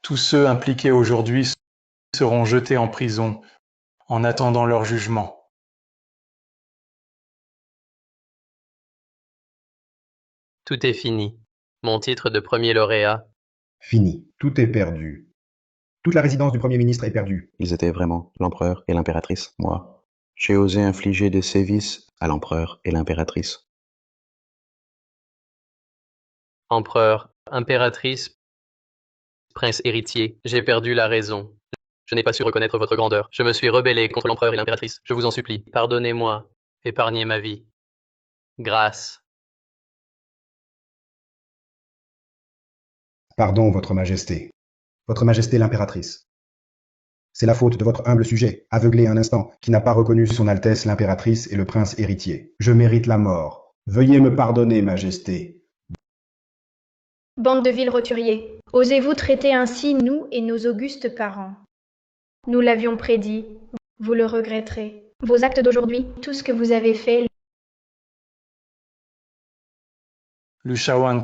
Tous ceux impliqués aujourd'hui seront jetés en prison en attendant leur jugement. Tout est fini. Mon titre de premier lauréat. Fini. Tout est perdu. Toute la résidence du Premier ministre est perdue. Ils étaient vraiment l'empereur et l'impératrice, moi. J'ai osé infliger des sévices à l'empereur et l'impératrice. Empereur, impératrice, prince héritier, j'ai perdu la raison. Je n'ai pas su reconnaître votre grandeur. Je me suis rebellé contre l'empereur et l'impératrice. Je vous en supplie, pardonnez-moi. Épargnez ma vie. Grâce. Pardon, Votre Majesté. Votre Majesté l'impératrice. C'est la faute de votre humble sujet, aveuglé un instant, qui n'a pas reconnu Son Altesse l'impératrice et le prince héritier. Je mérite la mort. Veuillez me pardonner, Majesté. Bande de vils roturiers, osez-vous traiter ainsi nous et nos augustes parents? Nous l'avions prédit, vous le regretterez. Vos actes d'aujourd'hui, tout ce que vous avez fait, Lu Shaoan,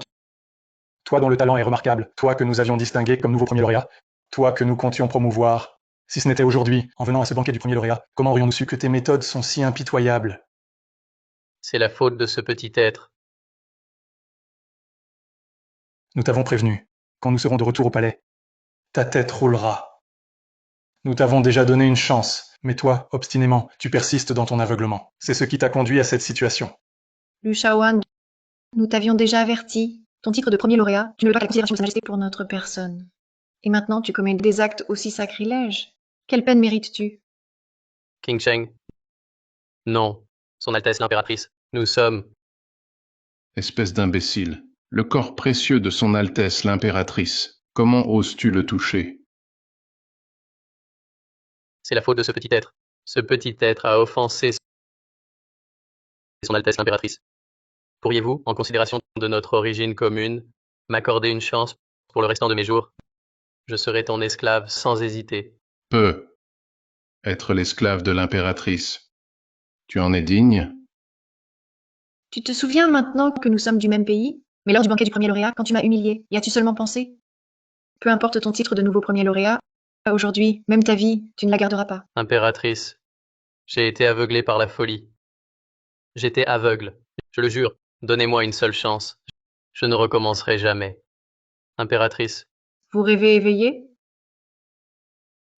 toi dont le talent est remarquable, toi que nous avions distingué comme nouveau premier lauréat, toi que nous comptions promouvoir. Si ce n'était aujourd'hui, en venant à ce banquet du premier lauréat, comment aurions-nous su que tes méthodes sont si impitoyables? C'est la faute de ce petit être. Nous t'avons prévenu, quand nous serons de retour au palais, ta tête roulera. Nous t'avons déjà donné une chance, mais toi, obstinément, tu persistes dans ton aveuglement. C'est ce qui t'a conduit à cette situation. Lu Shaoan, nous t'avions déjà averti. Ton titre de premier lauréat, tu ne veux pas la considération de Sa Majesté pour notre personne. Et maintenant, tu commets des actes aussi sacrilèges. Quelle peine mérites-tu? King Cheng. Non, Son Altesse l'impératrice. Nous sommes. Espèce d'imbécile. Le corps précieux de Son Altesse l'impératrice. Comment oses-tu le toucher? C'est la faute de ce petit être. Ce petit être a offensé Son Altesse l'impératrice. Pourriez-vous, en considération de notre origine commune, m'accorder une chance pour le restant de mes jours? Je serai ton esclave sans hésiter. Peu. Être l'esclave de l'impératrice. Tu en es digne? Tu te souviens maintenant que nous sommes du même pays? Mais lors du banquet du premier lauréat, quand tu m'as humilié, y as-tu seulement pensé? Peu importe ton titre de nouveau premier lauréat, aujourd'hui, même ta vie, tu ne la garderas pas. Impératrice, j'ai été aveuglé par la folie. J'étais aveugle. Je le jure. Donnez-moi une seule chance. Je ne recommencerai jamais. Impératrice, Vous rêvez éveillé?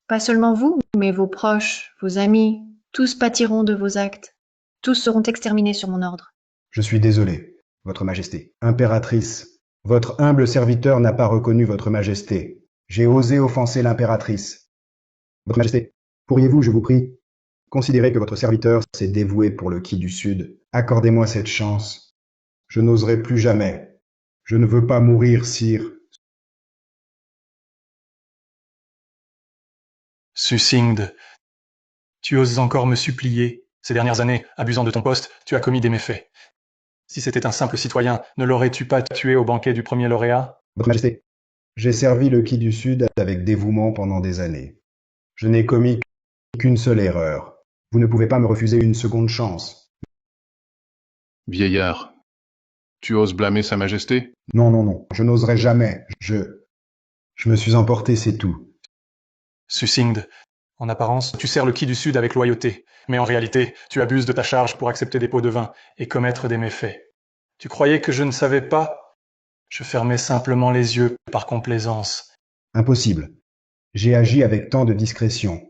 Pas seulement vous, mais vos proches, vos amis, tous pâtiront de vos actes. Tous seront exterminés sur mon ordre. Je suis désolé, Votre Majesté. Impératrice, votre humble serviteur n'a pas reconnu Votre Majesté. J'ai osé offenser l'impératrice. Votre Majesté, pourriez-vous, je vous prie, considérer que votre serviteur s'est dévoué pour le Qi du Sud? Accordez-moi cette chance. Je n'oserai plus jamais. Je ne veux pas mourir, sire. Succinct, tu oses encore me supplier. Ces dernières années, abusant de ton poste, tu as commis des méfaits. Si c'était un simple citoyen, ne l'aurais-tu pas tué au banquet du premier lauréat? Votre Majesté, j'ai servi le Qi du Sud avec dévouement pendant des années. Je n'ai commis qu'une seule erreur. Vous ne pouvez pas me refuser une seconde chance. Vieillard, tu oses blâmer Sa Majesté? Non, non, non, je n'oserai jamais. Je me suis emporté, c'est tout. Succinct, en apparence, tu sers le Qi du Sud avec loyauté, mais en réalité, tu abuses de ta charge pour accepter des pots de vin et commettre des méfaits. Tu croyais que je ne savais pas? Je fermais simplement les yeux par complaisance. Impossible. J'ai agi avec tant de discrétion.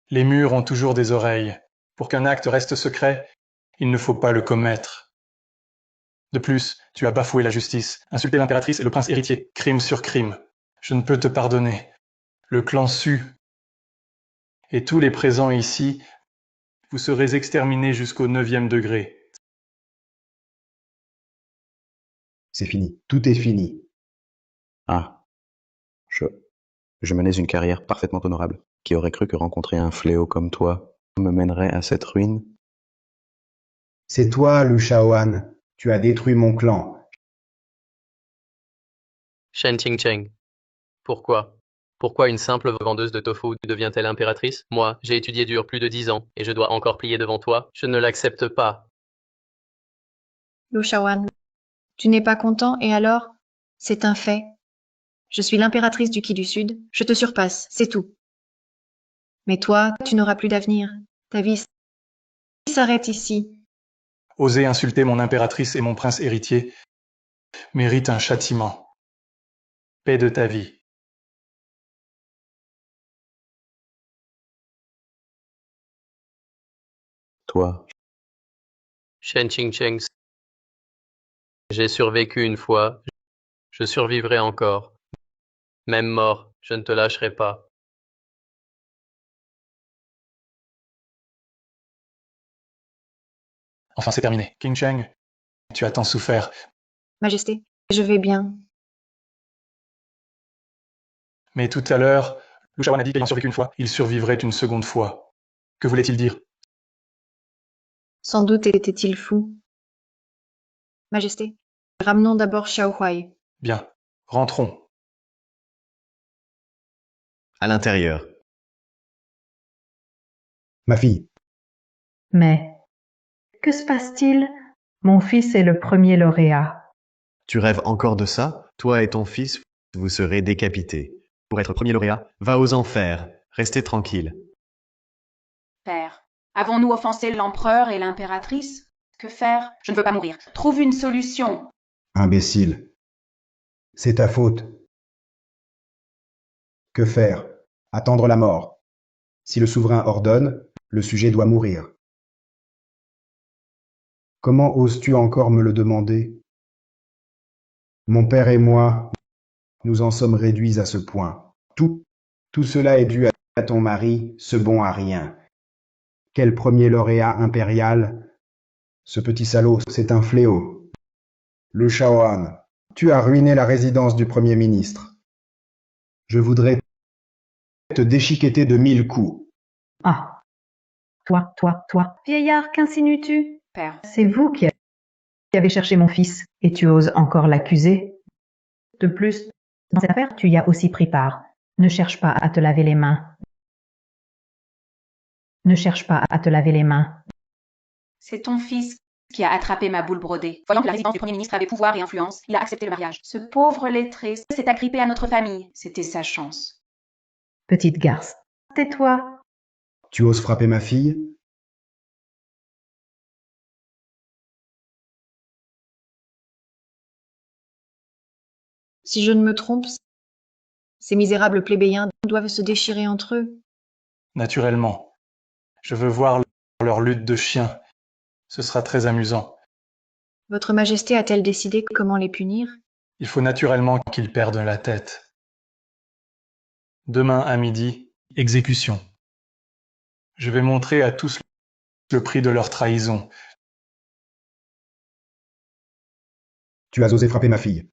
Les murs ont toujours des oreilles. Pour qu'un acte reste secret, il ne faut pas le commettre. De plus, tu as bafoué la justice, insulté l'impératrice et le prince héritier, crime sur crime. Je ne peux te pardonner. Le clan Su et tous les présents ici, vous serez exterminés jusqu'au 9e degré. C'est fini. Tout est fini. Ah. Je menais une carrière parfaitement honorable. Qui aurait cru que rencontrer un fléau comme toi me mènerait à cette ruine? C'est toi, Lu Shaoan. Tu as détruit mon clan. Shen Qingcheng. Pourquoi? Pourquoi une simple vendeuse de tofu devient-elle impératrice? Moi, j'ai étudié dur plus de 10 ans, et je dois encore plier devant toi. Je ne l'accepte pas. Lu Shaoan, tu n'es pas content et alors? C'est un fait. Je suis l'impératrice du Qi du Sud. Je te surpasse, c'est tout. Mais toi, tu n'auras plus d'avenir. Ta vie s'arrête ici. Oser insulter mon impératrice et mon prince héritier mérite un châtiment. Paix de ta vie. Toi, Shen Qingcheng. J'ai survécu une fois. Je survivrai encore. Même mort, je ne te lâcherai pas. Enfin, c'est terminé. Qingcheng, tu as tant souffert. Majesté, je vais bien. Mais tout à l'heure, Lu Shaoan a dit qu'ayant survécu une fois, il survivrait une seconde fois. Que voulait-il dire? Sans doute était-il fou. Majesté, ramenons d'abord Xiao Huai. Bien, rentrons. À l'intérieur. Ma fille, Mais que se passe-t-il? Mon fils est le premier lauréat. Tu rêves encore de ça? Toi et ton fils, vous serez décapités. Pour être premier lauréat, va aux enfers. Restez tranquille. Père, avons-nous offensé l'empereur et l'impératrice? Que faire? Je ne veux pas mourir. Trouve une solution. imbécile. C'est ta faute. Que faire? Attendre la mort. Si le souverain ordonne, le sujet doit mourir. Comment oses-tu encore me le demander? Mon père et moi, nous en sommes réduits à ce point. Tout cela est dû à ton mari, ce bon à rien. Quel premier lauréat impérial? Ce petit salaud, c'est un fléau. Lu Shaoan, tu as ruiné la résidence du Premier ministre. Je voudrais te déchiqueter de 1000 coups. Ah. Toi. Vieillard, qu'insinues-tu? Père, C'est vous qui avez cherché mon fils, et tu oses encore l'accuser? De plus, dans cette affaire, tu y as aussi pris part. Ne cherche pas à te laver les mains. Ne cherche pas à te laver les mains. c'est ton fils qui a attrapé ma boule brodée. Voyant que la résidence du Premier ministre avait pouvoir et influence, il a accepté le mariage. Ce pauvre lettré s'est agrippé à notre famille. C'était sa chance. Petite garce, tais-toi. Tu oses frapper ma fille? Si je ne me trompe, ces misérables plébéiens doivent se déchirer entre eux. Naturellement. Je veux voir leur lutte de chiens. Ce sera très amusant. Votre Majesté a-t-elle décidé comment les punir? Il faut naturellement qu'ils perdent la tête. Demain à midi, exécution. Je vais montrer à tous le prix de leur trahison. Tu as osé frapper ma fille.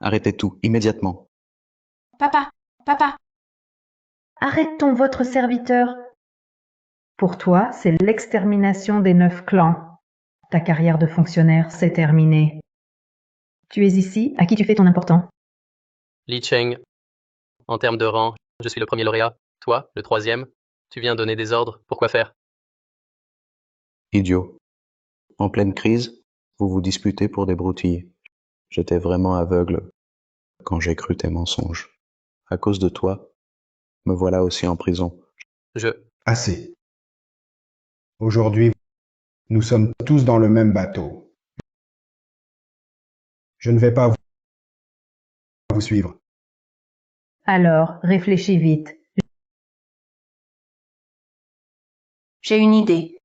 Arrêtez tout, immédiatement. Papa, papa, Arrête-t-on votre serviteur? Pour toi, c'est l'extermination des 9 clans. Ta carrière de fonctionnaire, c'est terminé. Tu es ici, à qui tu fais ton important? Li Cheng, en termes de rang, je suis le premier lauréat. Toi, le troisième. Tu viens donner des ordres. Pourquoi faire? Idiot. En pleine crise, vous vous disputez pour des broutilles. J'étais vraiment aveugle quand j'ai cru tes mensonges. À cause de toi, me voilà aussi en prison. Assez. Aujourd'hui, nous sommes tous dans le même bateau. Je ne vais pas vous suivre. Alors, réfléchis vite. j'ai une idée.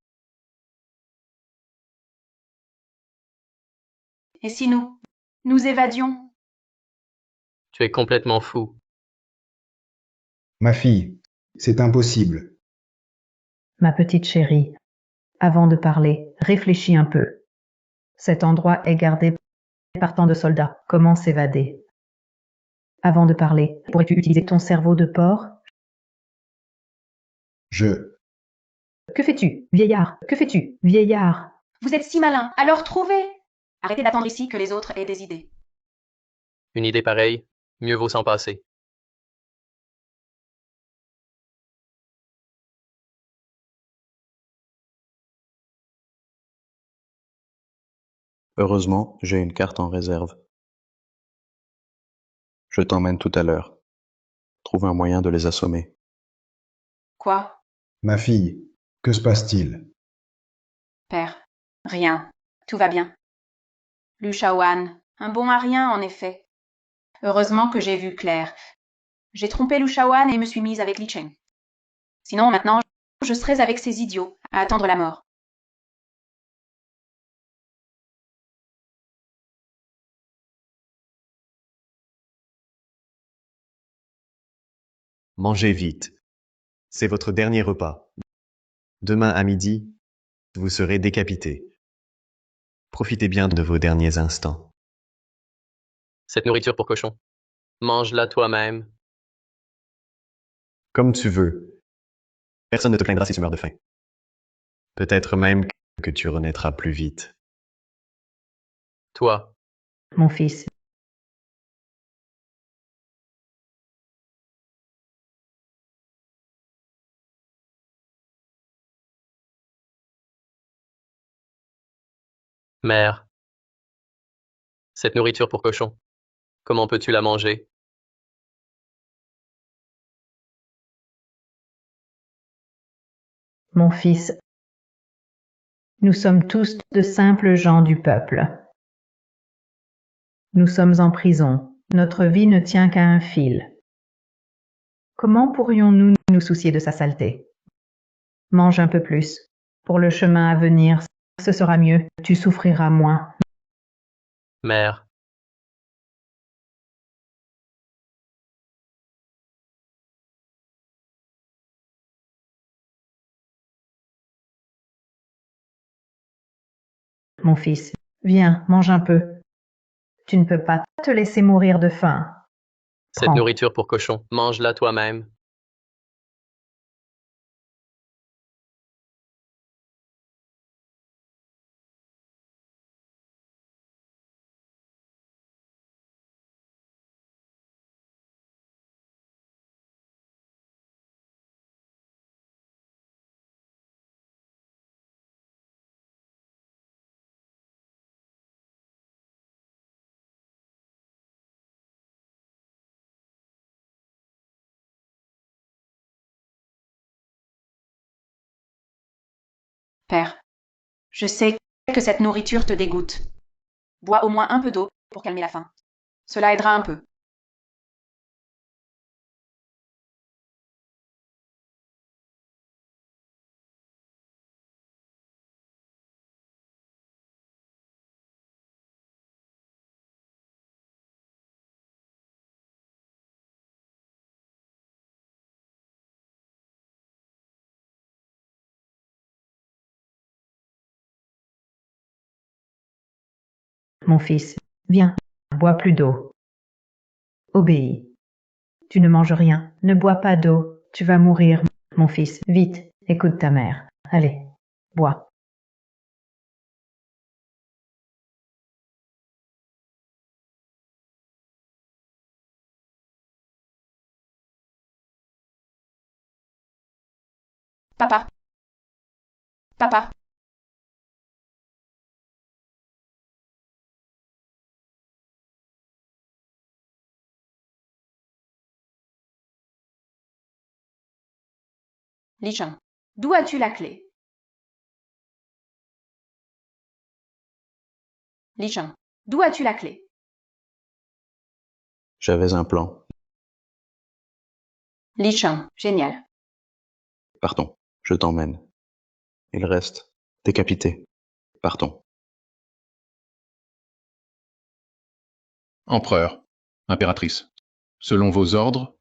Et si nous évadions? Tu es complètement fou. Ma fille, c'est impossible. Ma petite chérie, avant de parler, réfléchis un peu. Cet endroit est gardé par tant de soldats. Comment s'évader? Avant de parler, pourrais-tu utiliser ton cerveau de porc? Que fais-tu, vieillard? Que fais-tu, vieillard? Vous êtes si malin, alors trouvez! Arrêtez d'attendre ici que les autres aient des idées. Une idée pareille, mieux vaut s'en passer. Heureusement, j'ai une carte en réserve. Je t'emmène tout à l'heure. Trouve un moyen de les assommer. Quoi? Ma fille, que se passe-t-il? Père, rien. Tout va bien. Lu Shaoan, un bon à rien en effet. Heureusement que j'ai vu clair. J'ai trompé Lu Shaoan et me suis mise avec Li Cheng. Sinon, maintenant, je serais avec ces idiots, à attendre la mort. Mangez vite. C'est votre dernier repas. Demain à midi, vous serez décapité. Profitez bien de vos derniers instants. Cette nourriture pour cochon. Mange-la toi-même. Comme tu veux. Personne ne te plaindra si tu meurs de faim. Peut-être même que tu renaîtras plus vite. Toi. Mon fils. Mère. Cette nourriture pour cochon. Comment peux-tu la manger? Mon fils, nous sommes tous de simples gens du peuple. Nous sommes en prison. Notre vie ne tient qu'à un fil. Comment pourrions-nous nous soucier de sa saleté? Mange un peu plus. Pour le chemin à venir, ce sera mieux. Tu souffriras moins. Mère. Mon fils, viens, mange un peu. Tu ne peux pas te laisser mourir de faim. Cette Prends. nourriture pour cochon. Mange-la toi-même. Père, Je sais que cette nourriture te dégoûte. Bois au moins un peu d'eau pour calmer la faim. Cela aidera un peu. Mon fils, viens, bois plus d'eau. Obéis. Tu ne manges rien, ne bois pas d'eau, tu vas mourir, mon fils. Vite, écoute ta mère. Allez, bois. Papa. Papa. Li Chang, d'où as-tu la clé? Li Chang, d'où as-tu la clé? J'avais un plan. Li Chang, génial. Partons, je t'emmène. Il reste décapité. Partons. Empereur, impératrice, selon vos ordres,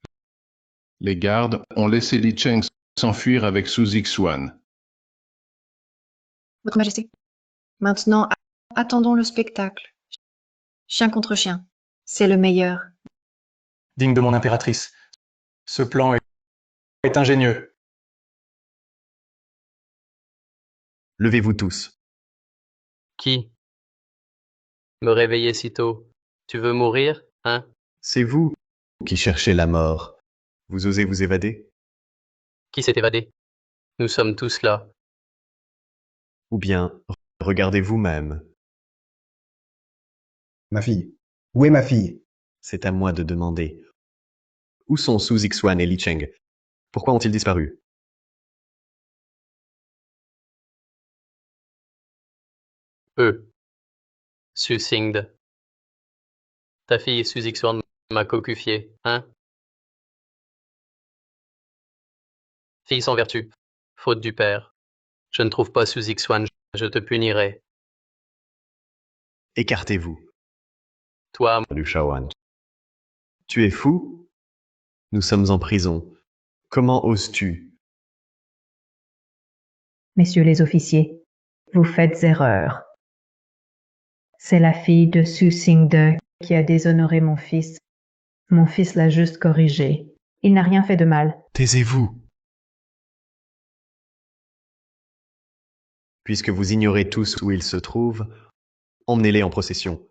les gardes ont laissé Li Cheng s'enfuir avec Su Zixuan. Votre Majesté. Maintenant, attendons le spectacle. Chien contre chien. C'est le meilleur. Digne de mon impératrice. Ce plan est ingénieux. Levez-vous tous. Qui? Me réveiller si tôt. Tu veux mourir, hein? C'est vous qui cherchez la mort. Vous osez vous évader? Qui s'est évadé? Nous sommes tous là. Ou bien, regardez vous-même. Ma fille. Où est ma fille? C'est à moi de demander. Où sont Su Zixuan et Li Cheng? Pourquoi ont-ils disparu? Eux. Su Singde. Ta fille Su Zixuan m'a cocufié, hein? Fille sans vertu. Faute du père. Je ne trouve pas Su Zixuan, je te punirai. Écartez-vous. Toi, Liu Shaoan. Tu es fou? Nous sommes en prison. Comment oses-tu? Messieurs les officiers, vous faites erreur. C'est la fille de Su Singde qui a déshonoré mon fils. Mon fils l'a juste corrigé. Il n'a rien fait de mal. Taisez-vous. Puisque vous ignorez tous où ils se trouvent, emmenez-les en procession.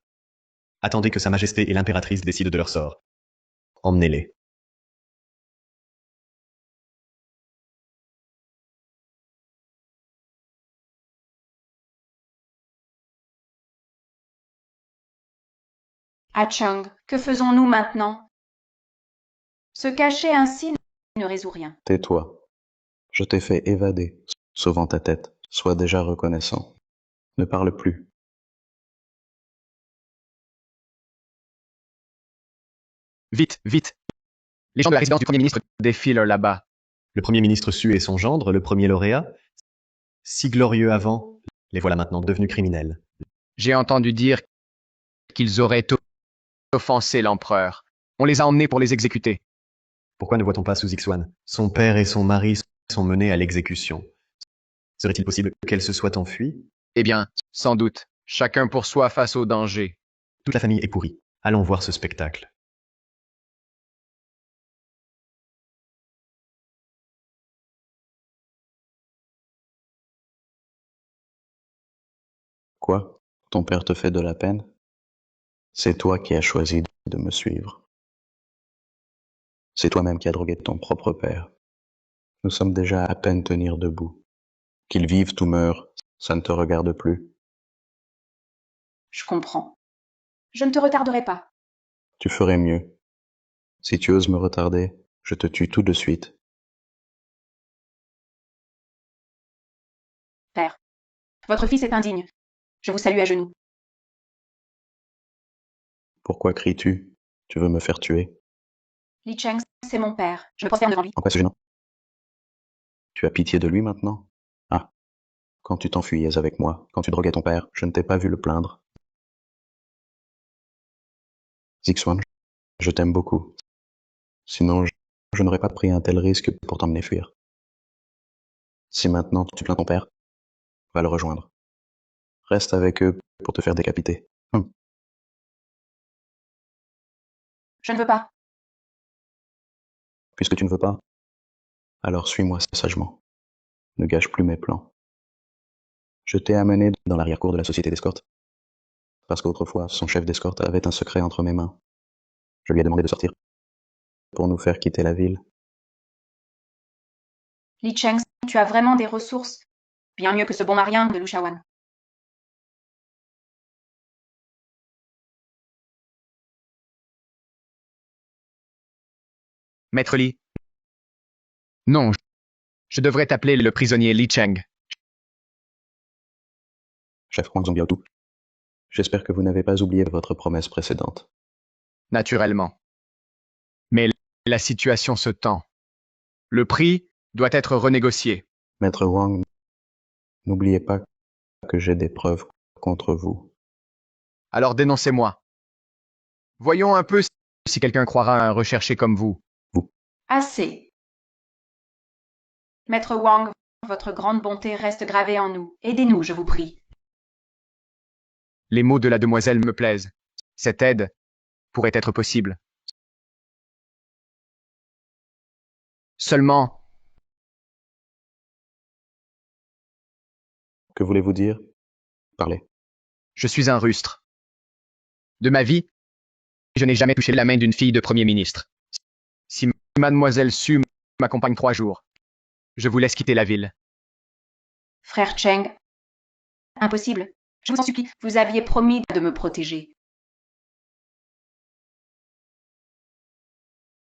Attendez que Sa Majesté et l'impératrice décident de leur sort. Emmenez-les. Ah Chang, que faisons-nous maintenant? Se cacher ainsi ne résout rien. Tais-toi. Je t'ai fait évader, sauvant ta tête. Sois déjà reconnaissant. Ne parle plus. Vite, vite. Les gens de la résidence du Premier ministre défilent là-bas. Le Premier ministre Su et son gendre, le premier lauréat, si glorieux avant, les voilà maintenant devenus criminels. J'ai entendu dire qu'ils auraient offensé l'empereur. On les a emmenés pour les exécuter. Pourquoi ne voit-on pas Su Zixuan? Son père et son mari sont menés à l'exécution. Serait-il possible qu'elle se soit enfuie? Eh bien, sans doute. Chacun pour soi face au danger. Toute la famille est pourrie. Allons voir ce spectacle. Quoi? Ton père te fait de la peine? C'est toi qui as choisi de me suivre. C'est toi-même qui as drogué ton propre père. Nous sommes déjà à peine tenir debout. Qu'ils vivent ou meurent, ça ne te regarde plus. Je comprends. Je ne te retarderai pas. Tu ferais mieux. Si tu oses me retarder, je te tue tout de suite. Père, Votre fils est indigne. Je vous salue à genoux. Pourquoi cries-tu? Tu veux me faire tuer? Li Cheng, c'est mon père. Je me prosterne devant lui. En quoi c'est gênant? Tu as pitié de lui maintenant? Ah, quand tu t'enfuyais avec moi, quand tu droguais ton père, je ne t'ai pas vu le plaindre. Zixuan, je t'aime beaucoup. Sinon, je n'aurais pas pris un tel risque pour t'emmener fuir. Si maintenant tu plains ton père, va le rejoindre. Reste avec eux pour te faire décapiter. Je ne veux pas. Puisque tu ne veux pas, alors suis-moi sagement. Ne gâche plus mes plans. Je t'ai amené dans l'arrière-cour de la société d'escorte, parce qu'autrefois, son chef d'escorte avait un secret entre mes mains. Je lui ai demandé de sortir, pour nous faire quitter la ville. Li Cheng, tu as vraiment des ressources. Bien mieux que ce bon marien de Lushawan. Maître Li. Non, je devrais t'appeler le prisonnier Li Cheng. Chef Huang Zhongbiaotu, j'espère que vous n'avez pas oublié votre promesse précédente. Naturellement. Mais la situation se tend. Le prix doit être renégocié. Maître Wang, n'oubliez pas que j'ai des preuves contre vous. Alors dénoncez-moi. Voyons un peu si quelqu'un croira à un recherché comme vous. Assez. Maître Wang, votre grande bonté reste gravée en nous. Aidez-nous, je vous prie. Les mots de la demoiselle me plaisent. Cette aide pourrait être possible. Seulement, Que voulez-vous dire? Parlez. je suis un rustre. De ma vie, je n'ai jamais touché la main d'une fille de Premier ministre. Si mademoiselle Su m'accompagne 3 jours, je vous laisse quitter la ville. Frère Cheng, impossible. Je vous en supplie, vous aviez promis de me protéger.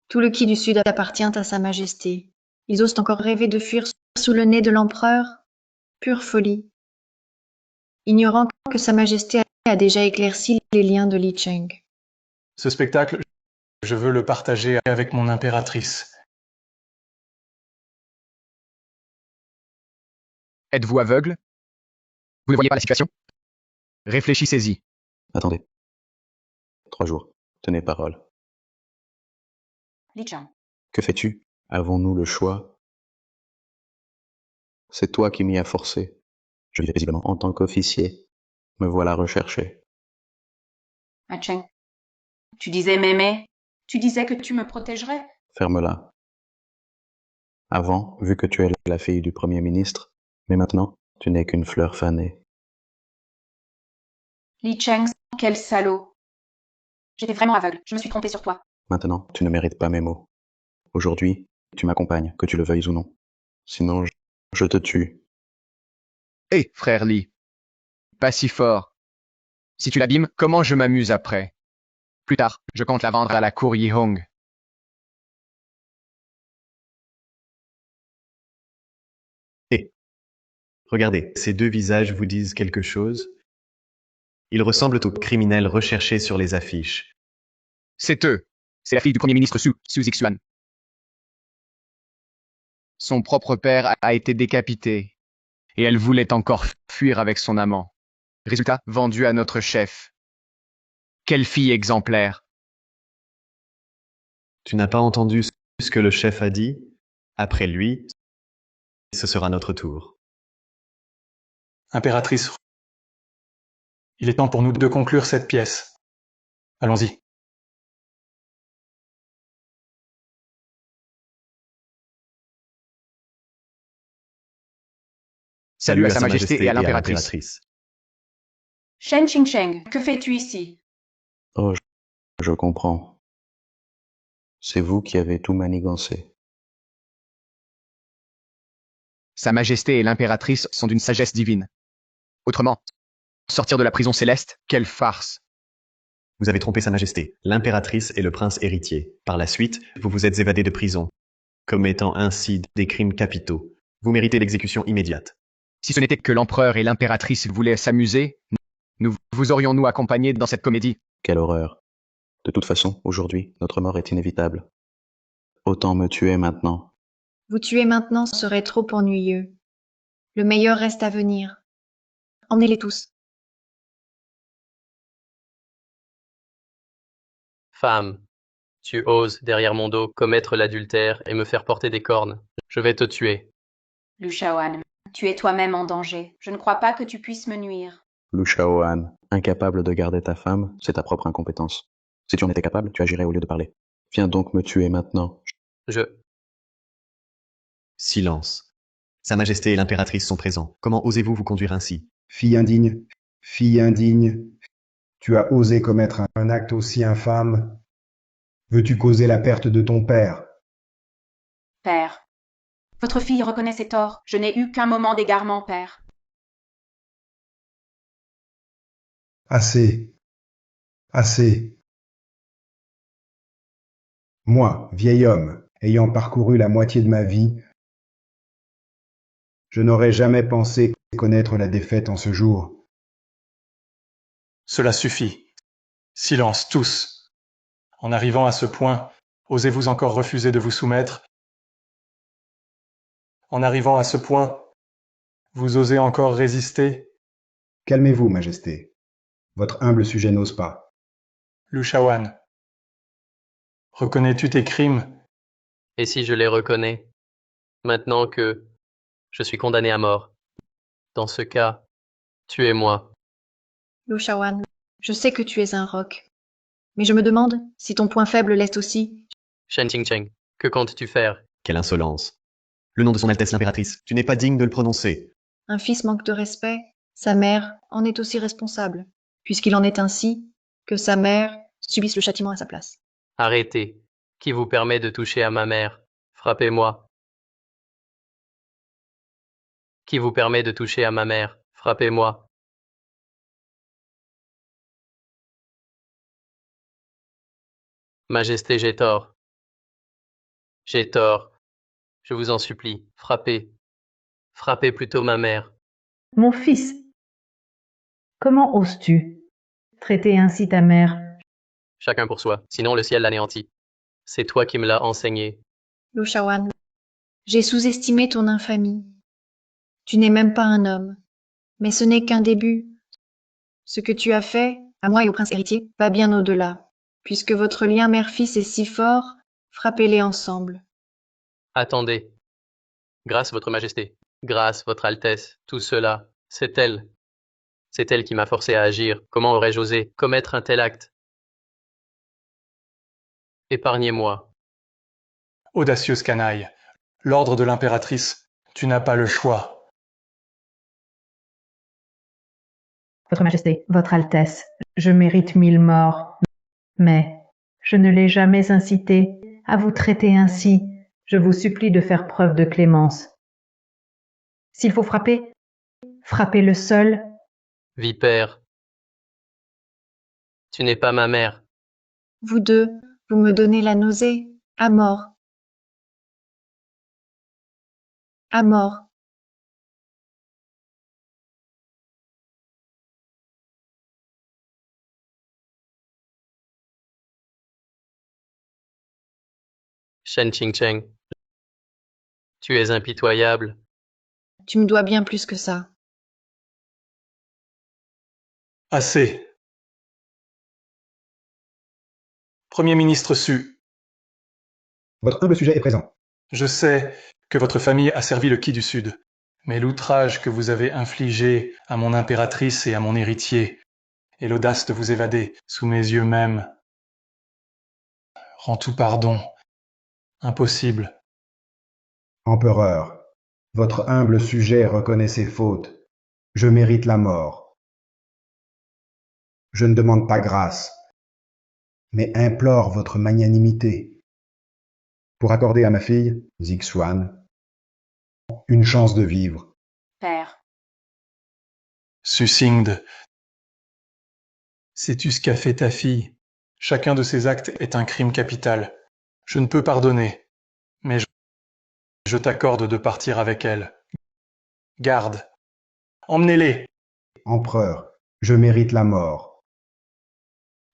Tout le Qi du Sud appartient à Sa Majesté. Ils osent encore rêver de fuir sous le nez de l'empereur? Pure folie. Ignorant que Sa Majesté a déjà éclairci les liens de Li Cheng. Ce spectacle, je veux le partager avec mon impératrice. Êtes-vous aveugle? Vous ne voyez pas la situation? Réfléchissez-y. Attendez. 3 jours. Tenez parole. Li Cheng. Que fais-tu? Avons-nous le choix? C'est toi qui m'y as forcé. Je vis paisiblement en tant qu'officier. Me voilà recherché. Ah, Cheng, tu disais m'aimer. Tu disais que tu me protégerais. Ferme-la. Avant, vu que tu es la fille du Premier ministre, mais maintenant, tu n'es qu'une fleur fanée. Li Cheng, quel salaud. J'étais vraiment aveugle. Je me suis trompée sur toi. Maintenant, tu ne mérites pas mes mots. Aujourd'hui, tu m'accompagnes, que tu le veuilles ou non. Sinon, je te tue. Hé, frère Li. Pas si fort. Si tu l'abîmes, comment je m'amuse après? Plus tard, je compte la vendre à la cour Yihong. Hé. Regardez, ces 2 visages vous disent quelque chose? Ils ressemblent aux criminels recherchés sur les affiches. C'est eux. C'est la fille du Premier ministre Su Zixuan. Son propre père a été décapité. Et elle voulait encore fuir avec son amant. Résultat, vendue à notre chef. Quelle fille exemplaire. Tu n'as pas entendu ce que le chef a dit? Après lui, ce sera notre tour. Impératrice, il est temps pour nous de conclure cette pièce. Allons-y. Salut à Sa Majesté et à l'impératrice. Shen Qingsheng, que fais-tu ici? Oh, je comprends. C'est vous qui avez tout manigancé. Sa Majesté et l'impératrice sont d'une sagesse divine. Autrement, sortir de la prison céleste, quelle farce. Vous avez trompé Sa Majesté, l'impératrice et le prince héritier. Par la suite, vous vous êtes évadé de prison, commettant ainsi des crimes capitaux. Vous méritez l'exécution immédiate. Si ce n'était que l'empereur et l'impératrice voulaient s'amuser, nous vous aurions-nous accompagnés dans cette comédie? Quelle horreur. De toute façon, aujourd'hui, notre mort est inévitable. Autant me tuer maintenant. Vous tuer maintenant serait trop ennuyeux. Le meilleur reste à venir. Emmenez-les tous. Femme, tu oses, derrière mon dos, commettre l'adultère et me faire porter des cornes. Je vais te tuer. Lu Shaoan, tu es toi-même en danger. Je ne crois pas que tu puisses me nuire. Lu Shaoan, incapable de garder ta femme, c'est ta propre incompétence. Si tu en étais capable, tu agirais au lieu de parler. Viens donc me tuer maintenant. Silence. Sa Majesté et l'impératrice sont présents. Comment osez-vous vous conduire ainsi? Fille indigne, tu as osé commettre un acte aussi infâme. Veux-tu causer la perte de ton père? Père. Votre fille reconnaît ses torts. Je n'ai eu qu'un moment d'égarement, père. Assez. Assez. Moi, vieil homme, ayant parcouru la moitié de ma vie, je n'aurais jamais pensé connaître la défaite en ce jour. Cela suffit. Silence, tous. En arrivant à ce point, osez-vous encore refuser de vous soumettre? En arrivant à ce point, vous osez encore résister? Calmez-vous, Majesté. Votre humble sujet n'ose pas. Lu Shaoan, reconnais-tu tes crimes? Et si je les reconnais, maintenant que je suis condamné à mort? Dans ce cas, tuez-moi. Lu Shaoan, je sais que tu es un roc. Mais je me demande si ton point faible l'est aussi. Shen Qingcheng, que comptes-tu faire? Quelle insolence. Le nom de son Altesse l'impératrice, tu n'es pas digne de le prononcer. Un fils manque de respect, sa mère en est aussi responsable, puisqu'il en est ainsi que sa mère subisse le châtiment à sa place. Arrêtez. Qui vous permet de toucher à ma mère? Frappez-moi. Qui vous permet de toucher à ma mère? Frappez-moi. Majesté, j'ai tort. J'ai tort. Je vous en supplie, frappez. Frappez plutôt ma mère. Mon fils, comment oses-tu traiter ainsi ta mère? Chacun pour soi, sinon le ciel l'anéantit. C'est toi qui me l'as enseigné. Lu Shaoan, j'ai sous-estimé ton infamie. Tu n'es même pas un homme. Mais ce n'est qu'un début. Ce que tu as fait, à moi et au prince héritier, va bien au-delà. Puisque votre lien mère-fils est si fort, frappez-les ensemble. Attendez. Grâce votre majesté, grâce votre altesse, tout cela, c'est elle. C'est elle qui m'a forcé à agir. Comment aurais-je osé commettre un tel acte? Épargnez-moi. Audacieuse canaille, l'ordre de l'impératrice, tu n'as pas le choix. Votre Majesté, Votre Altesse, je mérite 1000 morts, mais je ne l'ai jamais incité à vous traiter ainsi. Je vous supplie de faire preuve de clémence. S'il faut frapper, frappez-le seul. Vipère. Tu n'es pas ma mère. Vous deux, vous me donnez la nausée, à mort. À mort. Shen Qingcheng. Tu es impitoyable. Tu me dois bien plus que ça. Assez. Premier ministre Su, Votre humble sujet est présent. je sais que votre famille a servi le Qi du Sud, mais l'outrage que vous avez infligé à mon impératrice et à mon héritier, et l'audace de vous évader sous mes yeux même, rend tout pardon impossible. Empereur, votre humble sujet reconnaît ses fautes. Je mérite la mort. Je ne demande pas grâce, mais implore votre magnanimité pour accorder à ma fille, Zixuan, une chance de vivre. Père. Sucingde, sais-tu ce qu'a fait ta fille? Chacun de ces actes est un crime capital. Je ne peux pardonner, mais je t'accorde de partir avec elle. Garde, Emmenez-les. Empereur, je mérite la mort.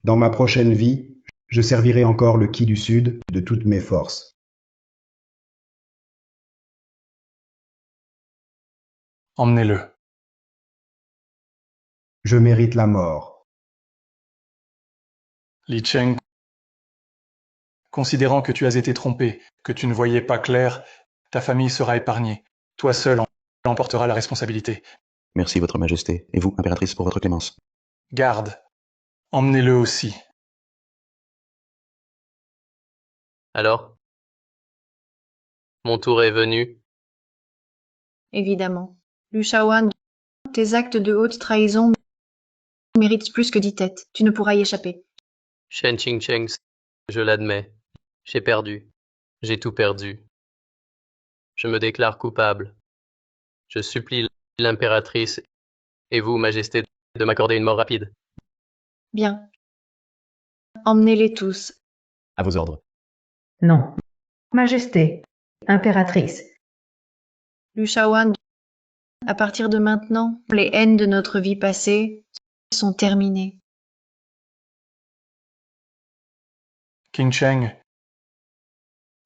Dans ma prochaine vie, je servirai encore le Qi du Sud de toutes mes forces. Emmenez-le. Je mérite la mort. Li Cheng, considérant que tu as été trompé, que tu ne voyais pas clair, ta famille sera épargnée. Toi seul en porteras la responsabilité. Merci, Votre Majesté, et vous, impératrice, pour votre clémence. Garde, emmenez-le aussi. Alors? Mon tour est venu. Évidemment. Lu Shaoan, tes actes de haute trahison méritent plus que 10 têtes. Tu ne pourras y échapper. Shen Qingcheng, je l'admets. J'ai perdu. J'ai tout perdu. Je me déclare coupable. Je supplie l'impératrice et vous, Majesté, de m'accorder une mort rapide. Bien. Emmenez-les tous. À vos ordres. Non. Majesté, impératrice, Lu Shaoan, à partir de maintenant, les haines de notre vie passée sont terminées. King Cheng,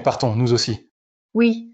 partons, nous aussi. Oui,